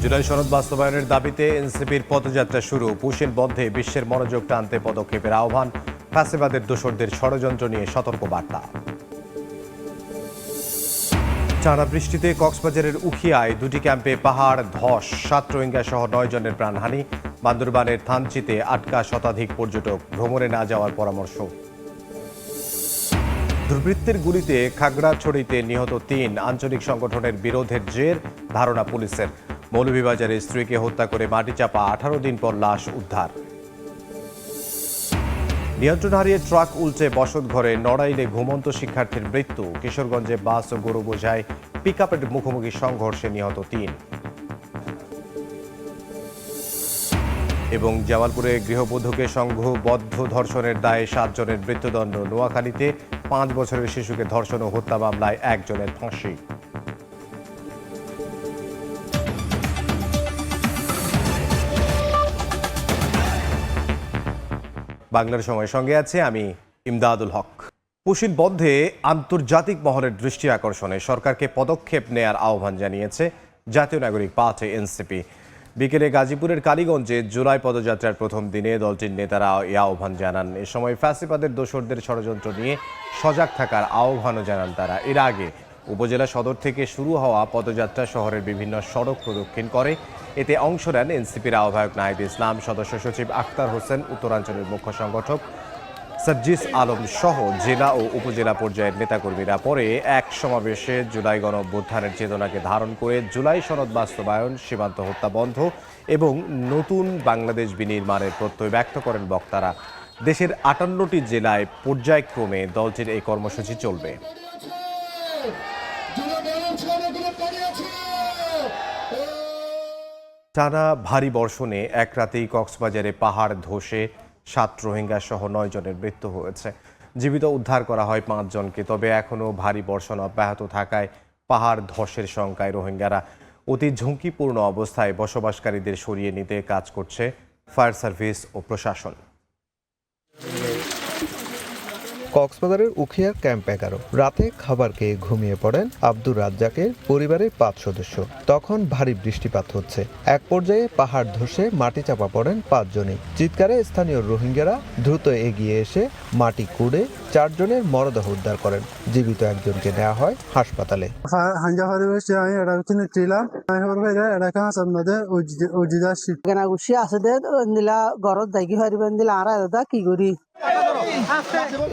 জুলাই সনদ বাস্তবায়নের দাবিতে এনসিপির পদযাত্রা শুরু। পুশিন বন্ধে বিশ্বের মনোযোগ টানতে পদক্ষেপের আহ্বান। ফ্যাসিবাদের দোসরদের ষড়যন্ত্র নিয়ে সতর্ক বার্তা। টানা বৃষ্টিতে কক্সবাজারের উখিয়ায় দুটি ক্যাম্পে পাহাড় ধস, 7 রোহিঙ্গা সহ 9 জনের প্রাণহানি। বান্দরবানের থানচিতে আটকা শতাধিক পর্যটক, ভ্রমণে না যাওয়ার পরামর্শ। দুর্বৃত্তের গুলিতে খাগড়াছড়িতে নিহত 3, আঞ্চলিক সংগঠনের বিরোধের জের, ধারণা পুলিশের। মৌলভীবাজারে স্ত্রীকে হত্যা করে মাটি চাপা, 18 দিন পর লাশ উদ্ধার। নিয়ন্ত্রণ হারিয়ে ট্রাক উল্টে বসতঘরে, নড়াইলে ঘুমন্ত শিক্ষার্থীর মৃত্যু। কিশোরগঞ্জে বাস ও গরু বোঝাই পিকআপের মুখোমুখি সংঘর্ষে নিহত 3। এবং জামালপুরে গৃহবধূকে সংঘবদ্ধ ধর্ষণের দায়ে 7 জনের মৃত্যুদণ্ড। নোয়াখালীতে 5 বছরের শিশুকে ধর্ষণ ও হত্যা মামলায় 1 জনের ফাঁসি। বাংলার সময়ের সঙ্গে আছে আমি ইমদাদুল হক। পুশিন বন্ধে আন্তর্জাতিক মহলের দৃষ্টি আকর্ষণে সরকারকে পদক্ষেপ নেয়ার আহ্বান জানিয়েছে জাতীয় নাগরিক পার্টি এনসিপি। বিকেলে গাজীপুরের কালীগঞ্জে জুলাই পদযাত্রার প্রথম দিনে দলটির নেতারা এই আহ্বান জানান। এ সময় ফ্যাসিবাদের দোসরদের ষড়যন্ত্র নিয়ে সজাগ থাকার আহ্বানও জানান তারা। এর আগে উপজেলা সদর থেকে শুরু হওয়া পদযাত্রা শহরের বিভিন্ন সড়ক প্রদক্ষিণ করে। এতে অংশ নেন এনসিপির আহ্বায়ক নাহিদ ইসলাম, সদস্য সচিব আখতার হোসেন, উত্তরাঞ্চলের মুখ্য সংগঠক সাজ্জিস আলম সহ জেলা ও উপজেলা পর্যায়ের নেতাকর্মীরা। পরে এক সমাবেশে জুলাই গণ অভ্যুত্থানের চেতনাকে ধারণ করে জুলাই সনদ বাস্তবায়ন, সীমান্ত হত্যা বন্ধ এবং নতুন বাংলাদেশ বিনির্মাণের প্রত্যয় ব্যক্ত করেন বক্তারা। দেশের 58টি জেলায় পর্যায়ক্রমে দলটির এই কর্মসূচি চলবে। টানা ভারী বর্ষণে এক রাতেই কক্সবাজারে পাহাড় ধসে 7 রোহিঙ্গা সহ 9 জনের মৃত্যু হয়েছে। জীবিত উদ্ধার করা হয় 5 জনকে। তবে এখনও ভারী বর্ষণ অব্যাহত থাকায় পাহাড় ধসের শঙ্কায় রোহিঙ্গারা। অতি ঝুঁকিপূর্ণ অবস্থায় বসবাসকারীদের সরিয়ে নিতে কাজ করছে ফায়ার সার্ভিস ও প্রশাসন। কক্সবাজারের উখিয়ার ক্যাম্প 11। রাতে খাবার খেয়ে ঘুমিয়ে পড়েন আব্দুর রাজ্জাকের পরিবারের 5 সদস্য। তখন ভারী বৃষ্টিপাত হচ্ছে। এক পর্যায়ে পাহাড় ধসে মাটি চাপা পড়েন 5 জনই। চিৎকারে স্থানীয় রোহিঙ্গারা দ্রুত এগিয়ে এসে মাটি কুড়ে 4 জনের মরদেহ উদ্ধার করেন। জীবিত একজনকে নেওয়া হয় হাসপাতালে।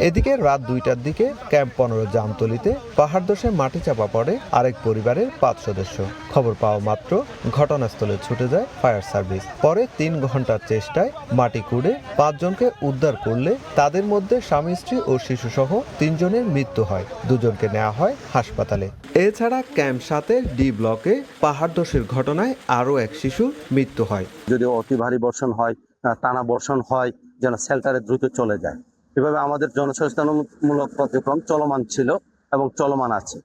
এদিকে রাত 2টার দিকে ক্যাম্প 15 জামতলিতে পাহাড় ধসে মাটি চাপা পড়ে আরেক পরিবারের 5 সদস্য। খবর পাওয়া মাত্র ঘটনাস্থলে ছুটে যায় ফায়ার সার্ভিস। পরে 3 ঘন্টার চেষ্টায় মাটি কুড়ে 5 জনকে উদ্ধার করলে তাদের মধ্যে স্বামী, স্ত্রী ও শিশু সহ 3 জনের মৃত্যু হয়। 2 জনকে নেওয়া হয় হাসপাতালে। এছাড়া ক্যাম্প 7-এর ডি ব্লকে পাহাড় ধসের ঘটনায় আরও এক শিশুর মৃত্যু হয়। যদি অতি ভারী বর্ষণ হয়, টানা বর্ষণ হয়, যেন শেল্টারে দ্রুত চলে যায়। এভাবে আমাদের জনসচেতনমূলক কার্যক্রম চলমান ছিল এবং চলমান আছে।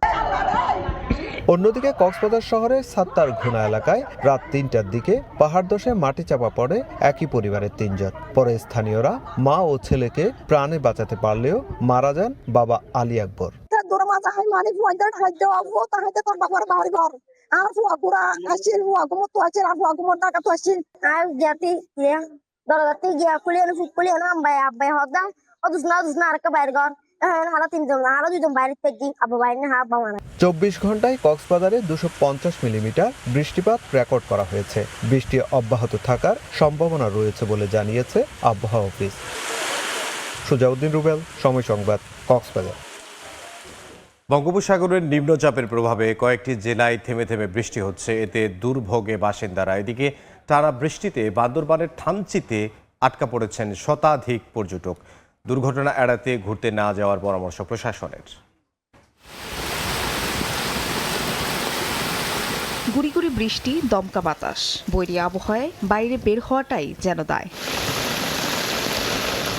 অন্যদিকে কক্সবাজার শহরের সাত্তার ঘুনা এলাকায় রাত 3টার দিকে পাহাড় ধসে মাটি চাপা পড়ে একই পরিবারের 3 জন। পরে স্থানীয়রা মা ও ছেলেকে প্রাণে বাঁচাতে পারলেও মারা যান বাবা আলী আকবর। চব্বিশ ঘন্টায় কক্সবাজারে 250 মিলিমিটার বৃষ্টিপাত রেকর্ড করা হয়েছে। বৃষ্টি অব্যাহত থাকার সম্ভাবনা রয়েছে বলে জানিয়েছে আবহাওয়া অফিস। সুজাউদ্দিন রুবেল, সময় সংবাদ, কক্সবাজার। বঙ্গোপসাগরের নিম্নচাপের প্রভাবে কয়েকটি জেলায় থেমে থেমে বৃষ্টি হচ্ছে। এতে দুর্ভোগে বাসিন্দারা। এদিকে টানা বৃষ্টিতে বান্দরবানের থানচিতে আটকা পড়েছেন শতাধিক পর্যটক। দুর্ঘটনা এড়াতে ঘুরতে না যাওয়ার পরামর্শ প্রশাসনের। গুড়ি গুড়ি বৃষ্টি, দমকা বাতাস, বৈরী আবহাওয়ায় বাইরে বের হওয়াটাই যেন দায়।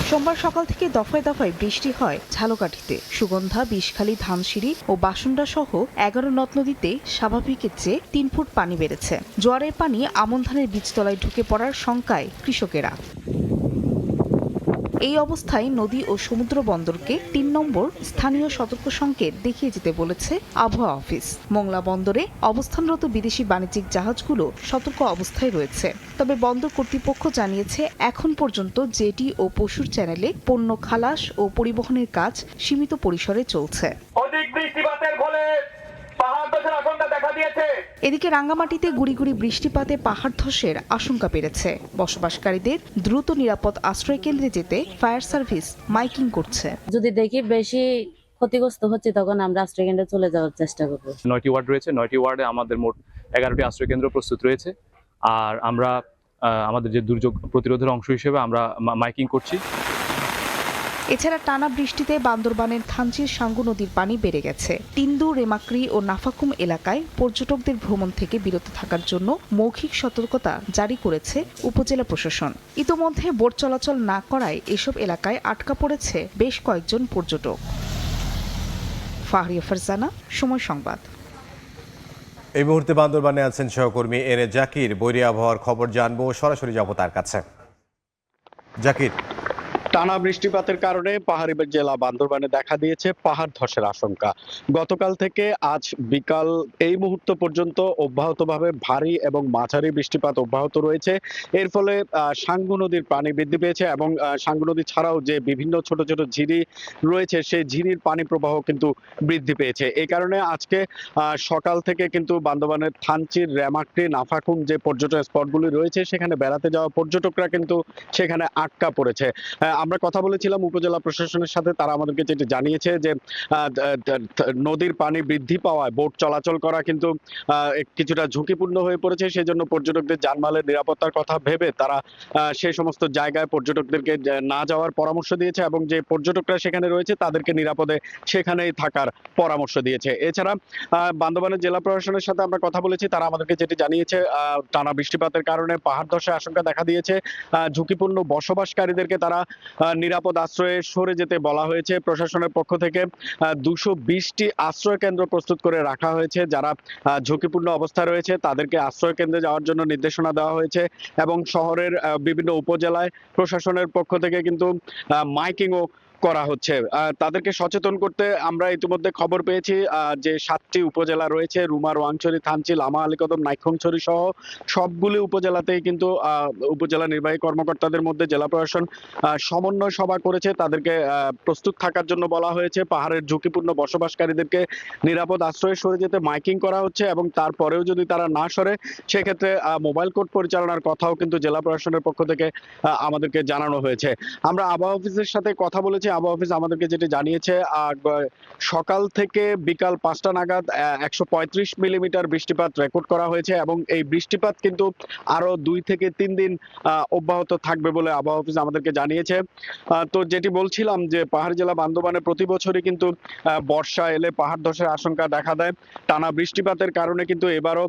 সোমবার সকাল থেকে দফায় দফায় বৃষ্টি হয় ঝালকাঠিতে। সুগন্ধা, বিষখালী, ধানসিঁড়ি ও বাসুন্ডা সহ 11 নদ নদীতে স্বাভাবিকের চেয়ে 3 ফুট পানি বেড়েছে। জোয়ারের পানি আমন ধানের বীজতলায় ঢুকে পড়ার শঙ্কায় কৃষকেরা। এই অবস্থায় নদী ও সমুদ্র বন্দরকে ৩ নম্বর স্থানীয় সতর্ক সংকেত দেখিয়ে যেতে বলেছে আবহাওয়া অফিস। মোংলা বন্দরে অবস্থানরত বিদেশি বাণিজ্যিক জাহাজগুলো সতর্ক অবস্থায় রয়েছে। তবে বন্দর কর্তৃপক্ষ জানিয়েছে এখন পর্যন্ত জেটি ও পশুর চ্যানেলে পণ্য খালাস ও পরিবহনের কাজ সীমিত পরিসরে চলছে। অধিক বৃষ্টিপাতের ফলে পাহাড় ধসের আশঙ্কা দেখা দিয়েছে। এদিকে রাঙ্গামাটিতে গুড়ি গুড়ি বৃষ্টিপাতে পাহাড় ধসের আশঙ্কা বেড়েছে। বসবাসকারীদের দ্রুত নিরাপদ আশ্রয় কেন্দ্রে যেতে ফায়ার সার্ভিস মাইকিং করছে। যদি দেখি বেশি ক্ষতিগ্রস্ত হচ্ছে তখন আমরা আশ্রয় কেন্দ্রে চলে যাওয়ার চেষ্টা করব। 9টি ওয়ার্ড রয়েছে, 9টি ওয়ার্ডে আমাদের মোট 11টি আশ্রয় কেন্দ্র প্রস্তুত রয়েছে। আর আমরা আমাদের যে দুর্যোগ প্রতিরোধের অংশ হিসেবে আমরা মাইকিং করছি। এছাড়া টানা বৃষ্টিতে বান্দরবানের থানচির সাঙ্গু নদীর পানি বেড়ে গেছে। তিন্দু, রেমাক্রি ও নাফাকুম এলাকায় পর্যটকদের ভ্রমণ থেকে বিরত থাকার জন্য মৌখিক সতর্কতা জারি করেছে উপজেলা প্রশাসন। ইতোমধ্যে বোট চলাচল না করায় এসব এলাকায় আটকা পড়েছে বেশ কয়েকজন পর্যটক। ফাহরিয়া ফারজানা, সময় সংবাদ। এই মুহূর্তে বান্দরবানে আছেন সহকর্মী এনে জাকির। বৈরী আবহাওয়ার খবর জানবো, সরাসরি যাব তার কাছে। জাকির, টানা বৃষ্টিপাতের কারণে পাহাড়ি জেলা বান্দরবানে দেখা দিয়েছে পাহাড় ধসের আশঙ্কা। গতকাল থেকে আজ বিকাল এই মুহূর্ত পর্যন্ত অব্যাহতভাবে ভারী এবং মাঝারি বৃষ্টিপাত অব্যাহত রয়েছে। এর ফলে সাঙ্গু নদীর পানি বৃদ্ধি পেয়েছে এবং সাঙ্গু নদী ছাড়াও যে বিভিন্ন ছোট ছোট ঝিরি রয়েছে সেই ঝিরির পানি প্রবাহ কিন্তু বৃদ্ধি পেয়েছে। এই কারণে আজকে সকাল থেকে কিন্তু বান্দরবানের থানচির, রেমাক্রি, নাফাকুম যে পর্যটন স্পটগুলি রয়েছে সেখানে বেড়াতে যাওয়া পর্যটকরা কিন্তু সেখানে আটকা পড়েছে। আমরা কথা বলেছিলাম উপজেলা প্রশাসনের সাথে, তারা আমাদেরকে যেটি জানিয়েছে যে নদীর পানি বৃদ্ধি পাওয়ায় বোট চলাচল করা কিন্তু কিছুটা ঝুঁকিপূর্ণ হয়ে পড়েছে। সেই জন্য পর্যটকদের জানমালের নিরাপত্তার কথা ভেবে তারা সেই সমস্ত জায়গায় পর্যটকদেরকে না যাওয়ার পরামর্শ দিয়েছে এবং যে পর্যটকরা সেখানে রয়েছে তাদেরকে নিরাপদে সেখানেই থাকার পরামর্শ দিয়েছে। এছাড়া বান্দরবানের জেলা প্রশাসনের সাথে আমরা কথা বলেছি, তারা আমাদেরকে যেটি জানিয়েছে টানা বৃষ্টিপাতের কারণে পাহাড় ধসের আশঙ্কা দেখা দিয়েছে। ঝুঁকিপূর্ণ বসবাসকারীদেরকে তারা নিরাপদ আশ্রয়ে সরে যেতে বলা হয়েছে। প্রশাসনের পক্ষ থেকে 220টি আশ্রয় কেন্দ্র প্রস্তুত করে রাখা হয়েছে। যারা ঝুঁকিপূর্ণ অবস্থায় রয়েছে তাদেরকে আশ্রয় কেন্দ্রে যাওয়ার জন্য নির্দেশনা দেওয়া হয়েছে এবং শহরের বিভিন্ন উপজেলায় প্রশাসনের পক্ষ থেকে কিন্তু মাইকিংও করা হচ্ছে। তাদেরকে সচেতন করতে আমরা ইতিমধ্যে খবর পেয়েছি যে 7টি উপজেলা রয়েছে, রুমা, রোয়াংছড়ি, থানচি, লামা, আলীকদম, নাইক্ষ্যংছড়ি সহ সবগুলি উপজেলাতেই কিন্তু উপজেলা নির্বাহী কর্মকর্তাদের মধ্যে জেলা প্রশাসন সমন্বয় সভা করেছে। তাদেরকে প্রস্তুত থাকার জন্য বলা হয়েছে। পাহাড়ের ঝুঁকিপূর্ণ বসবাসকারীদেরকে নিরাপদ আশ্রয়ে সরে যেতে মাইকিং করা হচ্ছে এবং তারপরেও যদি তারা না সরে সেক্ষেত্রে মোবাইল কোর্ট পরিচালনার কথাও কিন্তু জেলা প্রশাসনের পক্ষ থেকে আমাদেরকে জানানো হয়েছে। আমরা আবহাওয়া অফিসের সাথে কথা বলেছি। আবহাওয়া অফিস আমাদেরকে যেটি জানিয়েছে সকাল থেকে বিকাল 5টা নাগাদ 135 মিলিমিটার বৃষ্টিপাত রেকর্ড করা হয়েছে এবং এই বৃষ্টিপাত কিন্তু আরো 2 থেকে 3 দিন অব্যাহত থাকবে বলে আবহাওয়া অফিস আমাদেরকে জানিয়েছে। তো যেটি বলছিলাম যে পাহাড় জেলা বান্দরবানে প্রতি বছরই কিন্তু বর্ষা এলে পাহাড় ধসের আশঙ্কা দেখা দেয়। টানা বৃষ্টিপাতের কারণে কিন্তু এবারও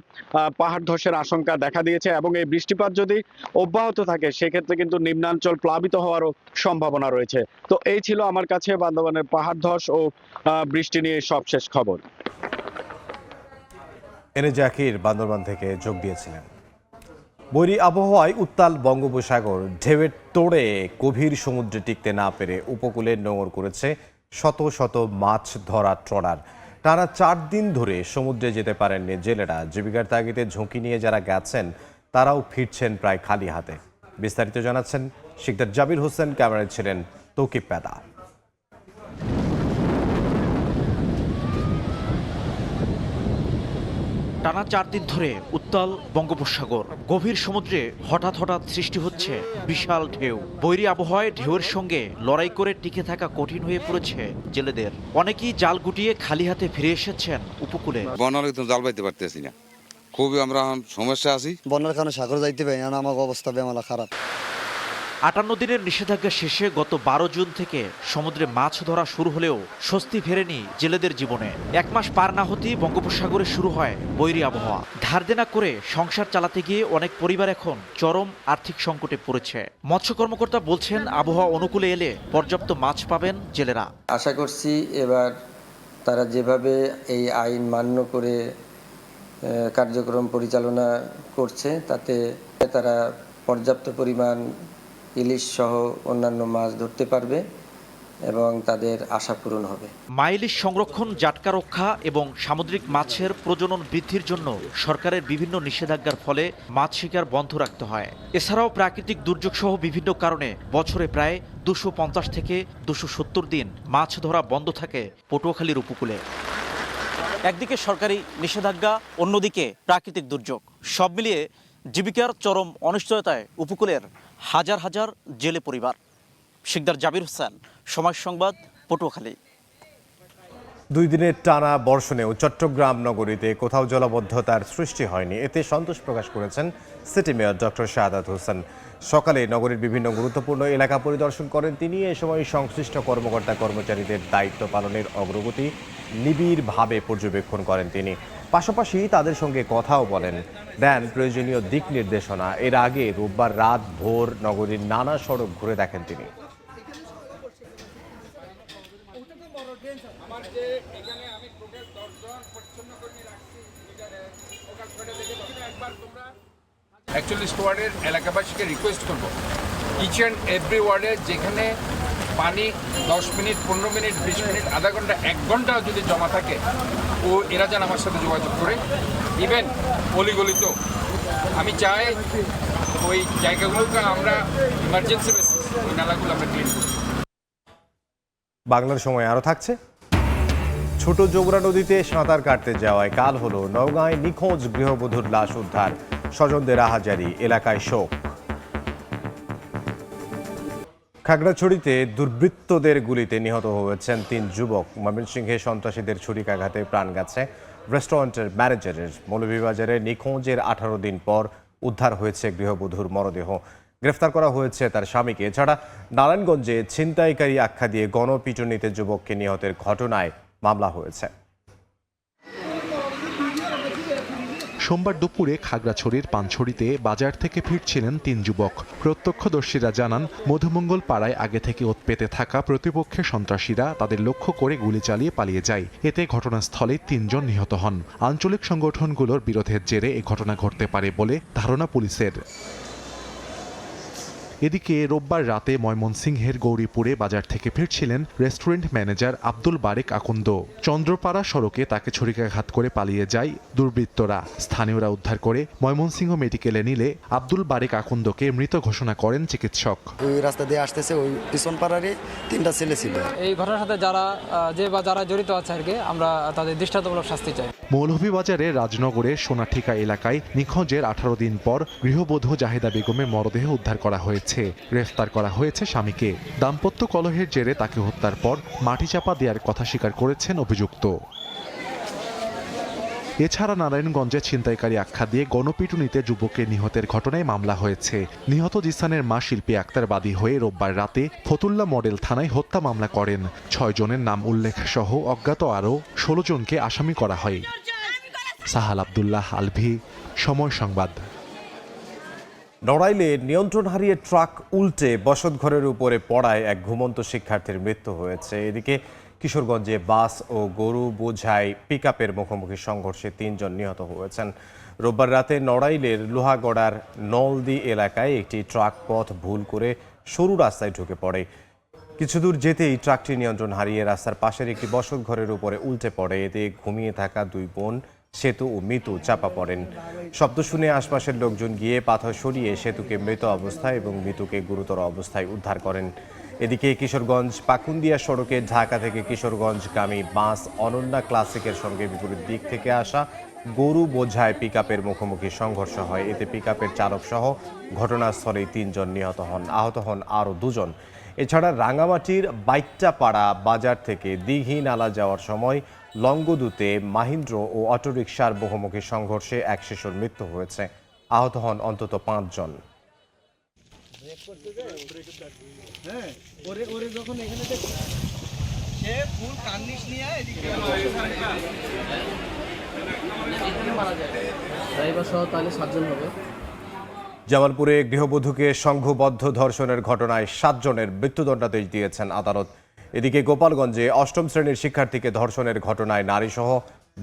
পাহাড় ধসের আশঙ্কা দেখা দিয়েছে এবং এই বৃষ্টিপাত যদি অব্যাহত থাকে সেক্ষেত্রে কিন্তু নিম্নাঞ্চল প্লাবিত হওয়ারও সম্ভাবনা রয়েছে। তো এই ছিল আমার কাছে বান্দরবানের পাহাড় ধস ও বৃষ্টি নিয়ে সবশেষ খবর। এনে জাকির বান্দরবান থেকে যোগ দিয়েছিলেন। বৈরী আবহাওয়ায় উত্তাল বঙ্গোপসাগর ঢেউয়ের তোড়ে গভীর সমুদ্রে টিকতে না পেরে উপকূলে নোঙর করেছে শত শত মাছ ধরা ট্রলার। টানা 4 দিন ধরে সমুদ্রে যেতে পারেননি জেলেরা। জীবিকার তাগিদে ঝুঁকি নিয়ে যারা গেছেন তারাও ফিরছেন প্রায় খালি হাতে। বিস্তারিত জানাচ্ছেন শিকদার জাবির হোসেন, ক্যামেরায় ছিলেন তৌকিব পেদা। টানা 4 দিন ধরে উত্তাল বঙ্গোপসাগর, গভীর সমুদ্রে হঠাৎ হঠাৎ সৃষ্টি হচ্ছে বিশাল ঢেউ। বৈরী আবহাওয়ায় ঢেউয়ের সঙ্গে লড়াই করে টিকে থাকা কঠিন হয়ে পড়েছে জেলেদের। অনেকেই জাল গুটিয়ে খালি হাতে ফিরে এসেছেন উপকূলে। বন্যার জাল পাইতে পারতেছি না, খুবই আমরা সমস্যা আছি। বন্যার কারণে সাগর যাইতে পারি না, আমার অবস্থা বেমালা খারাপ। 58 দিনের নিষেধাজ্ঞা শেষে গত 12 জুন থেকে সমুদ্রে মাছ ধরা শুরু হলেও স্বস্তি ফেরেনি জেলেদের জীবনে। 1 মাস পার না হতেই বঙ্গোপসাগরে শুরু হয় বৈরী আবহাওয়া। ধার দেনা করে সংসার চালাতে গিয়ে অনেক পরিবার এখন চরম আর্থিক সংকটে পড়েছে। মৎস্য কর্মকর্তা বলছেন আবহাওয়া অনুকূলে এলে পর্যাপ্ত মাছ পাবেন জেলেরা। আশা করছি এবার তারা যেভাবে এই আইন মান্য করে কার্যক্রম পরিচালনা করছে তাতে তারা পর্যাপ্ত পরিমাণ ইলিশ সহ অন্যান্য মাছ ধরতে পারবে এবং তাদের আশা পূরণ হবে। মাইলিশ সংরক্ষণ, জাটকা রক্ষা এবং সামুদ্রিক মাছের প্রজনন বৃদ্ধির জন্য সরকারের বিভিন্ন নিষেধাজ্ঞার ফলে মাছ শিকার বন্ধ রাখতে হয়। এছাড়াও প্রাকৃতিক দুর্যোগ সহ বিভিন্ন কারণে বছরে প্রায় 250 থেকে 270 দিন মাছ ধরা বন্ধ থাকে পটুয়াখালীর উপকূলে। একদিকে সরকারি নিষেধাজ্ঞা, অন্যদিকে প্রাকৃতিক দুর্যোগ, সব মিলিয়ে জীবিকার চরম অনিশ্চয়তায় উপকূলের হাজার হাজার জেলে পরিবার। শিকদার জাবির হোসেন, সময় সংবাদ, পটুয়াখালী। 2 দিনের টানা বর্ষণেও চট্টগ্রাম নগরীতে কোথাও জলাবদ্ধতার সৃষ্টি হয়নি, এতে সন্তোষ প্রকাশ করেছেন city mayor doctor Shahadat Hossain. সকালে নগরীর বিভিন্ন গুরুত্বপূর্ণ এলাকা পরিদর্শন করেন তিনি। এ সময় সংশ্লিষ্ট কর্মকর্তা কর্মচারীদের দায়িত্ব পালনের অগ্রগতি নিবিড়ভাবে পর্যবেক্ষণ করেন তিনি। পাশাপাশি তাদের সঙ্গে কথাও বলেন, দেন প্রয়োজনীয় দিক নির্দেশনা। এর আগে রোববার রাত ভোর নগরীর নানা সড়ক ঘুরে দেখেন তিনি। অ্যাকচুয়ালি ওয়ার্ডের এলাকাবাসীকে রিকোয়েস্ট করবো, ইচ অ্যান্ড এভরি ওয়ার্ডে যেখানে পানি 10 মিনিট, 15 মিনিট, 20 মিনিট, আধা ঘন্টা, 1 ঘন্টা যদি জমা থাকে, এরা যেন আমার সাথে যোগাযোগ করে। ইভেন অলিগলিতেও আমি চাই ওই জায়গাগুলোকে আমরা ইমার্জেন্সি বেসিস ওই নালাগুলো আমরা ক্লিন করি। বাংলার সময় আরও থাকছে। ছোট যোগরা নদীতে সাঁতার কাটতে যাওয়ায় কাল হলো নওগাঁয় নিখোঁজ গৃহবধূর লাশ উদ্ধার, স্বজনদের আহাজারি, এলাকায় শোক। খাগড়াছড়িতে দুর্বৃত্তদের গুলিতে নিহত হয়েছেন 3 যুবক। ময়মনসিংহে সন্ত্রাসীদের ছুরিকাঘাতে প্রাণ গেছে রেস্টুরেন্টের ম্যানেজারের। মৌলভীবাজারে নিখোঁজের 18 দিন পর উদ্ধার হয়েছে গৃহবধূর মরদেহ। গ্রেফতার করা হয়েছে তার স্বামীকে। এছাড়া নারায়ণগঞ্জে ছিনতাইকারী আখ্যা দিয়ে গণপিটুনিতে যুবককে নিহতের ঘটনায় মামলা হয়েছে। সোমবার দুপুরে খাগড়াছড়ির পানছড়িতে বাজার থেকে ফিরছিলেন 3 যুবক। প্রত্যক্ষদর্শীরা জানান, মধুমঙ্গল পাড়ায় আগে থেকে ওৎপেতে থাকা প্রতিপক্ষের সন্ত্রাসীরা তাদের লক্ষ্য করে গুলি চালিয়ে পালিয়ে যায়। এতে ঘটনাস্থলে 3 জন নিহত হন। আঞ্চলিক সংগঠনগুলোর বিরোধের জেরে এই ঘটনা ঘটতে পারে বলে ধারণা পুলিশের। এদিকে রোববার রাতে ময়মনসিংহের গৌরীপুরে বাজার থেকে ফিরছিলেন রেস্টুরেন্ট ম্যানেজার আব্দুল বারেক আকুন্দ। চন্দ্রপাড়া সড়কে তাকে ছুরিকাঘাত করে পালিয়ে যায় দুর্বৃত্তরা। স্থানীয়রা উদ্ধার করে ময়মনসিংহ মেডিকেলে নিলে আব্দুল বারেক আকুন্দকে মৃত ঘোষণা করেন চিকিৎসক। ওই রাস্তা দিয়ে আসতেছে, ওই পিছন পাড়ারে 3টা ছেলে ছিল। এই ঘটনার সাথে যারা জড়িত আছে আর কি, আমরা তাদের দৃষ্টান্তমূলক শাস্তি চাই। মৌলভীবাজারের রাজনগরের সোনাঠিকা এলাকায় নিখোঁজের 18 দিন পর গৃহবধূ জাহিদা বেগমের মরদেহ উদ্ধার করা হয়েছে। গ্রেফতার করা হয়েছে স্বামীকে। দাম্পত্য কলহের জেরে তাকে হত্যার পর মাটি চাপা দেওয়ার কথা স্বীকার করেছেন অভিযুক্ত। এছাড়া নারায়ণগঞ্জে ছিনতাইকারী আখ্যা দিয়ে গণপিটুনিতে যুবকের নিহতের ঘটনায় মামলা হয়েছে। নিহত জিসানের মা শিল্পী আক্তার বাদী হয়ে রোববার রাতে ফতুল্লা মডেল থানায় হত্যা মামলা করেন। 6 জনের নাম উল্লেখ সহ অজ্ঞাত আরও 16 জনকে আসামি করা হয়। সাহাল আব্দুল্লাহ আলভি, সময় সংবাদ। নড়াইলে নিয়ন্ত্রণ হারিয়ে ট্রাক উল্টে বসতঘরের উপরে পড়ায় এক ঘুমন্ত শিক্ষার্থীর মৃত্যু হয়েছে। এদিকে কিশোরগঞ্জে বাস ও গরু বোঝাই পিকআপের মুখোমুখি সংঘর্ষে 3 জন নিহত হয়েছেন। রোববার রাতে নড়াইলের লোহাগড়ার নলদি এলাকায় একটি ট্রাক পথ ভুল করে সরু রাস্তায় ঢুকে পড়ে। কিছু দূর যেতেই ট্রাকটি নিয়ন্ত্রণ হারিয়ে রাস্তার পাশের একটি বসতঘরের উপরে উল্টে পড়ে। এতে ঘুমিয়ে থাকা 2 বোন সেতু ও মিতু চাপা পড়েন। শব্দ শুনে আশপাশের লোকজন গিয়ে পাথর সরিয়ে সেতুকে মৃত অবস্থায় এবং মিতুকে গুরুতর অবস্থায় উদ্ধার করেন। এদিকে কিশোরগঞ্জ পাকুন্দিয়া সড়কে ঢাকা থেকে কিশোরগঞ্জগামী বাস অনন্যা ক্লাসিকের সঙ্গে বিপরীত দিক থেকে আসা গরু বোঝায় পিকআপের মুখোমুখি সংঘর্ষ হয়। এতে পিকআপের চালক সহ ঘটনাস্থলেই 3 জন নিহত হন, আহত হন আরও 2 জন। এছাড়া রাঙামাটির বাইট্টাপাড়া বাজার থেকে দিঘি নালা যাওয়ার সময় লঙ্গদুতে মাহিন্দ্র ও অটোরিকশার মুখোমুখি সংঘর্ষে এক শিশুর মৃত্যু হয়েছে, আহত হন অন্তত 5 জন। জামালপুরে গৃহবধূকে সংঘবদ্ধ ধর্ষণের ঘটনায় 7 জনের মৃত্যুদণ্ডাদেশ দিয়েছেন আদালত। এদিকে গোপালগঞ্জে 8ম শ্রেণীর শিক্ষার্থীকে ধর্ষণের ঘটনায় নারীসহ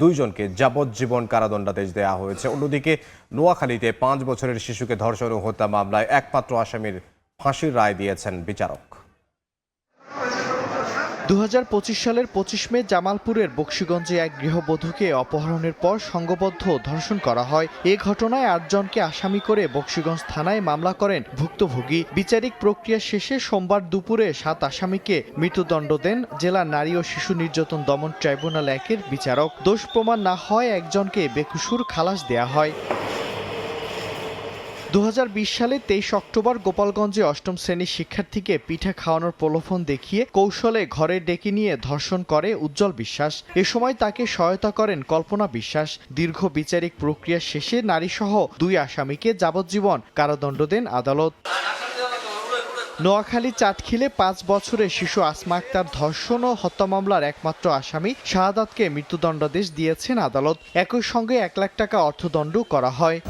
2 জনকে যাবজ্জীবন কারাদণ্ডাদেশ দেওয়া হয়েছে। অন্যদিকে নোয়াখালীতে 5 বছরের শিশুকে ধর্ষণ ও হত্যা মামলায় একমাত্র আসামির ফাঁসির রায় দিয়েছেন বিচারক। 2025 সালের 25 মে জামালপুরের বকশীগঞ্জে এক গৃহবধূকে অপহরণের পর সংঘবদ্ধ ধর্ষণ করা হয়। এ ঘটনায় 8 জনকে আসামি করে বকশীগঞ্জ থানায় মামলা করেন ভুক্তভোগী। বিচারিক প্রক্রিয়া শেষে সোমবার দুপুরে 7 আসামিকে মৃত্যুদণ্ড দেন জেলা নারী ও শিশু নির্যাতন দমন ট্রাইব্যুনাল 1-এর বিচারক। দোষ প্রমাণ না হয় একজনকে বেকসুর খালাস দেয়া হয়। 2020 সালে 23 অক্টোবর গোপালগঞ্জে 8ম শ্রেণীর শিক্ষার্থীকে পিঠা খাওয়ানোর প্রলোভন দেখিয়ে কৌশলে ঘরে ডেকে নিয়ে ধর্ষণ করে উজ্জ্বল বিশ্বাস। এ সময় তাকে সহায়তা করেন কল্পনা বিশ্বাস। দীর্ঘ বিচারিক প্রক্রিয়া শেষে নারীসহ 2 আসামিকে যাবজ্জীবন কারাদণ্ড দেন আদালত। নোয়াখালী চাটখিলে 5 বছরের শিশু আসমা আক্তার ধর্ষণ ও হত্যা মামলার একমাত্র আসামি শাহাদাতকে মৃত্যুদণ্ডাদেশ দিয়েছেন আদালত। একই সঙ্গে 1 লাখ টাকা অর্থদণ্ড করা হয়।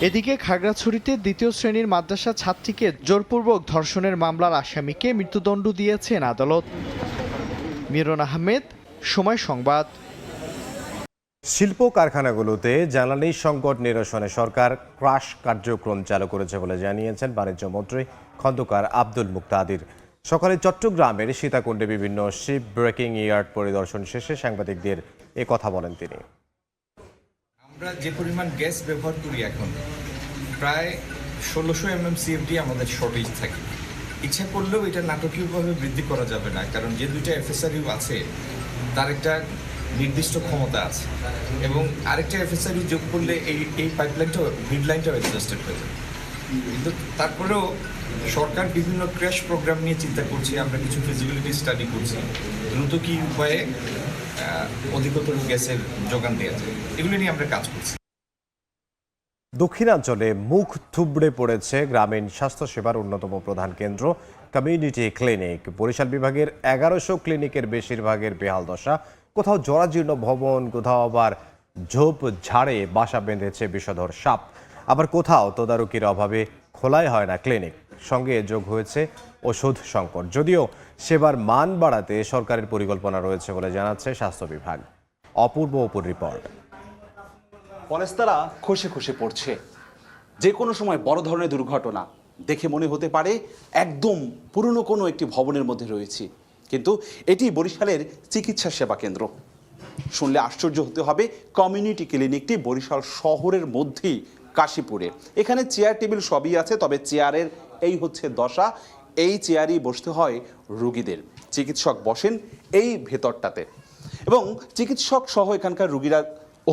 এদিকে খাগড়াছড়িতে 2য় শ্রেণীর মাদ্রাসা ছাত্রীকে জোরপূর্বক ধর্ষণের মামলার আসামিকে মৃত্যুদণ্ড দিয়েছেন আদালত। মিরন আহমেদ, সময় সংবাদ। শিল্প কারখানাগুলোতে জ্বালানি সংকট নিরসনে সরকার ক্রাশ কার্যক্রম চালু করেছে বলে জানিয়েছেন বাণিজ্য মন্ত্রী খন্দকার আব্দুল মুক্তাদির। সকালে চট্টগ্রামের সীতাকুণ্ডে বিভিন্ন শিপ ব্রেকিং ইয়ার্ড পরিদর্শন শেষে সাংবাদিকদের এ কথা বলেন তিনি। আমরা যে পরিমাণ গ্যাস ব্যবহার করি এখন প্রায় 1600 MMCFD আমাদের শর্টেজ থাকে। ইচ্ছা করলেও এটা নাটকীয়ভাবে বৃদ্ধি করা যাবে না, কারণ যে 2টা FSRU আছে তার একটা নির্দিষ্ট ক্ষমতা আছে এবং আরেকটা FSRU যোগ করলে এই পাইপলাইনটা গ্রিড লাইনটাও এক্সস্টেড হয়ে যাবে। কিন্তু তারপরেও সরকার বিভিন্ন ক্র্যাশ প্রোগ্রাম নিয়ে চিন্তা করছে। আমরা কিছু ফিজিবিলিটি স্টাডি করছি দ্রুত কি উপায়ে অধিকতর গ্যাসের যোগান দেওয়া যায়, এগুলো নিয়ে আমরা কাজ করছি। দক্ষিণাঞ্চলে মুখ থুবড়ে পড়েছে গ্রামীণ স্বাস্থ্যসেবার অন্যতম প্রধান কেন্দ্র কমিউনিটি ক্লিনিক। বরিশাল বিভাগের 1100 ক্লিনিকের বেশিরভাগের বেহাল দশা। কোথাও জরাজীর্ণ ভবন, কোথাও আবার ঝোপ ঝাড়ে বাসা বেঁধেছে বিষধর সাপ, আবার কোথাও তদারকির অভাবে খোলাই হয় না ক্লিনিক। সঙ্গে যোগ হয়েছে ওষুধ সংকট। যদিও সেবার মান বাড়াতে সরকারের পরিকল্পনা রয়েছে বলে জানাচ্ছে স্বাস্থ্য বিভাগ। অপূর্ব রিপোর্ট। পলেস্তারা খসে খসে পড়ছে। যে কোনো সময় বড় ধরনের দুর্ঘটনা দেখে মনে হতে পারে একদম পুরনো কোনো একটি ভবনের মধ্যে রয়েছি, কিন্তু এটি বরিশালের চিকিৎসা সেবা কেন্দ্র। শুনলে আশ্চর্য হতে হবে, কমিউনিটি ক্লিনিকটি বরিশাল শহরের মধ্যেই কাশীপুরে। এখানে চেয়ার টেবিল সবই আছে, তবে চেয়ারের এই হচ্ছে দশা। এই চেয়ারই বসতে হয় রোগীদের। চিকিৎসক বসেন এই ভেতরটাতে এবং চিকিৎসক সহ এখানকার রোগীরা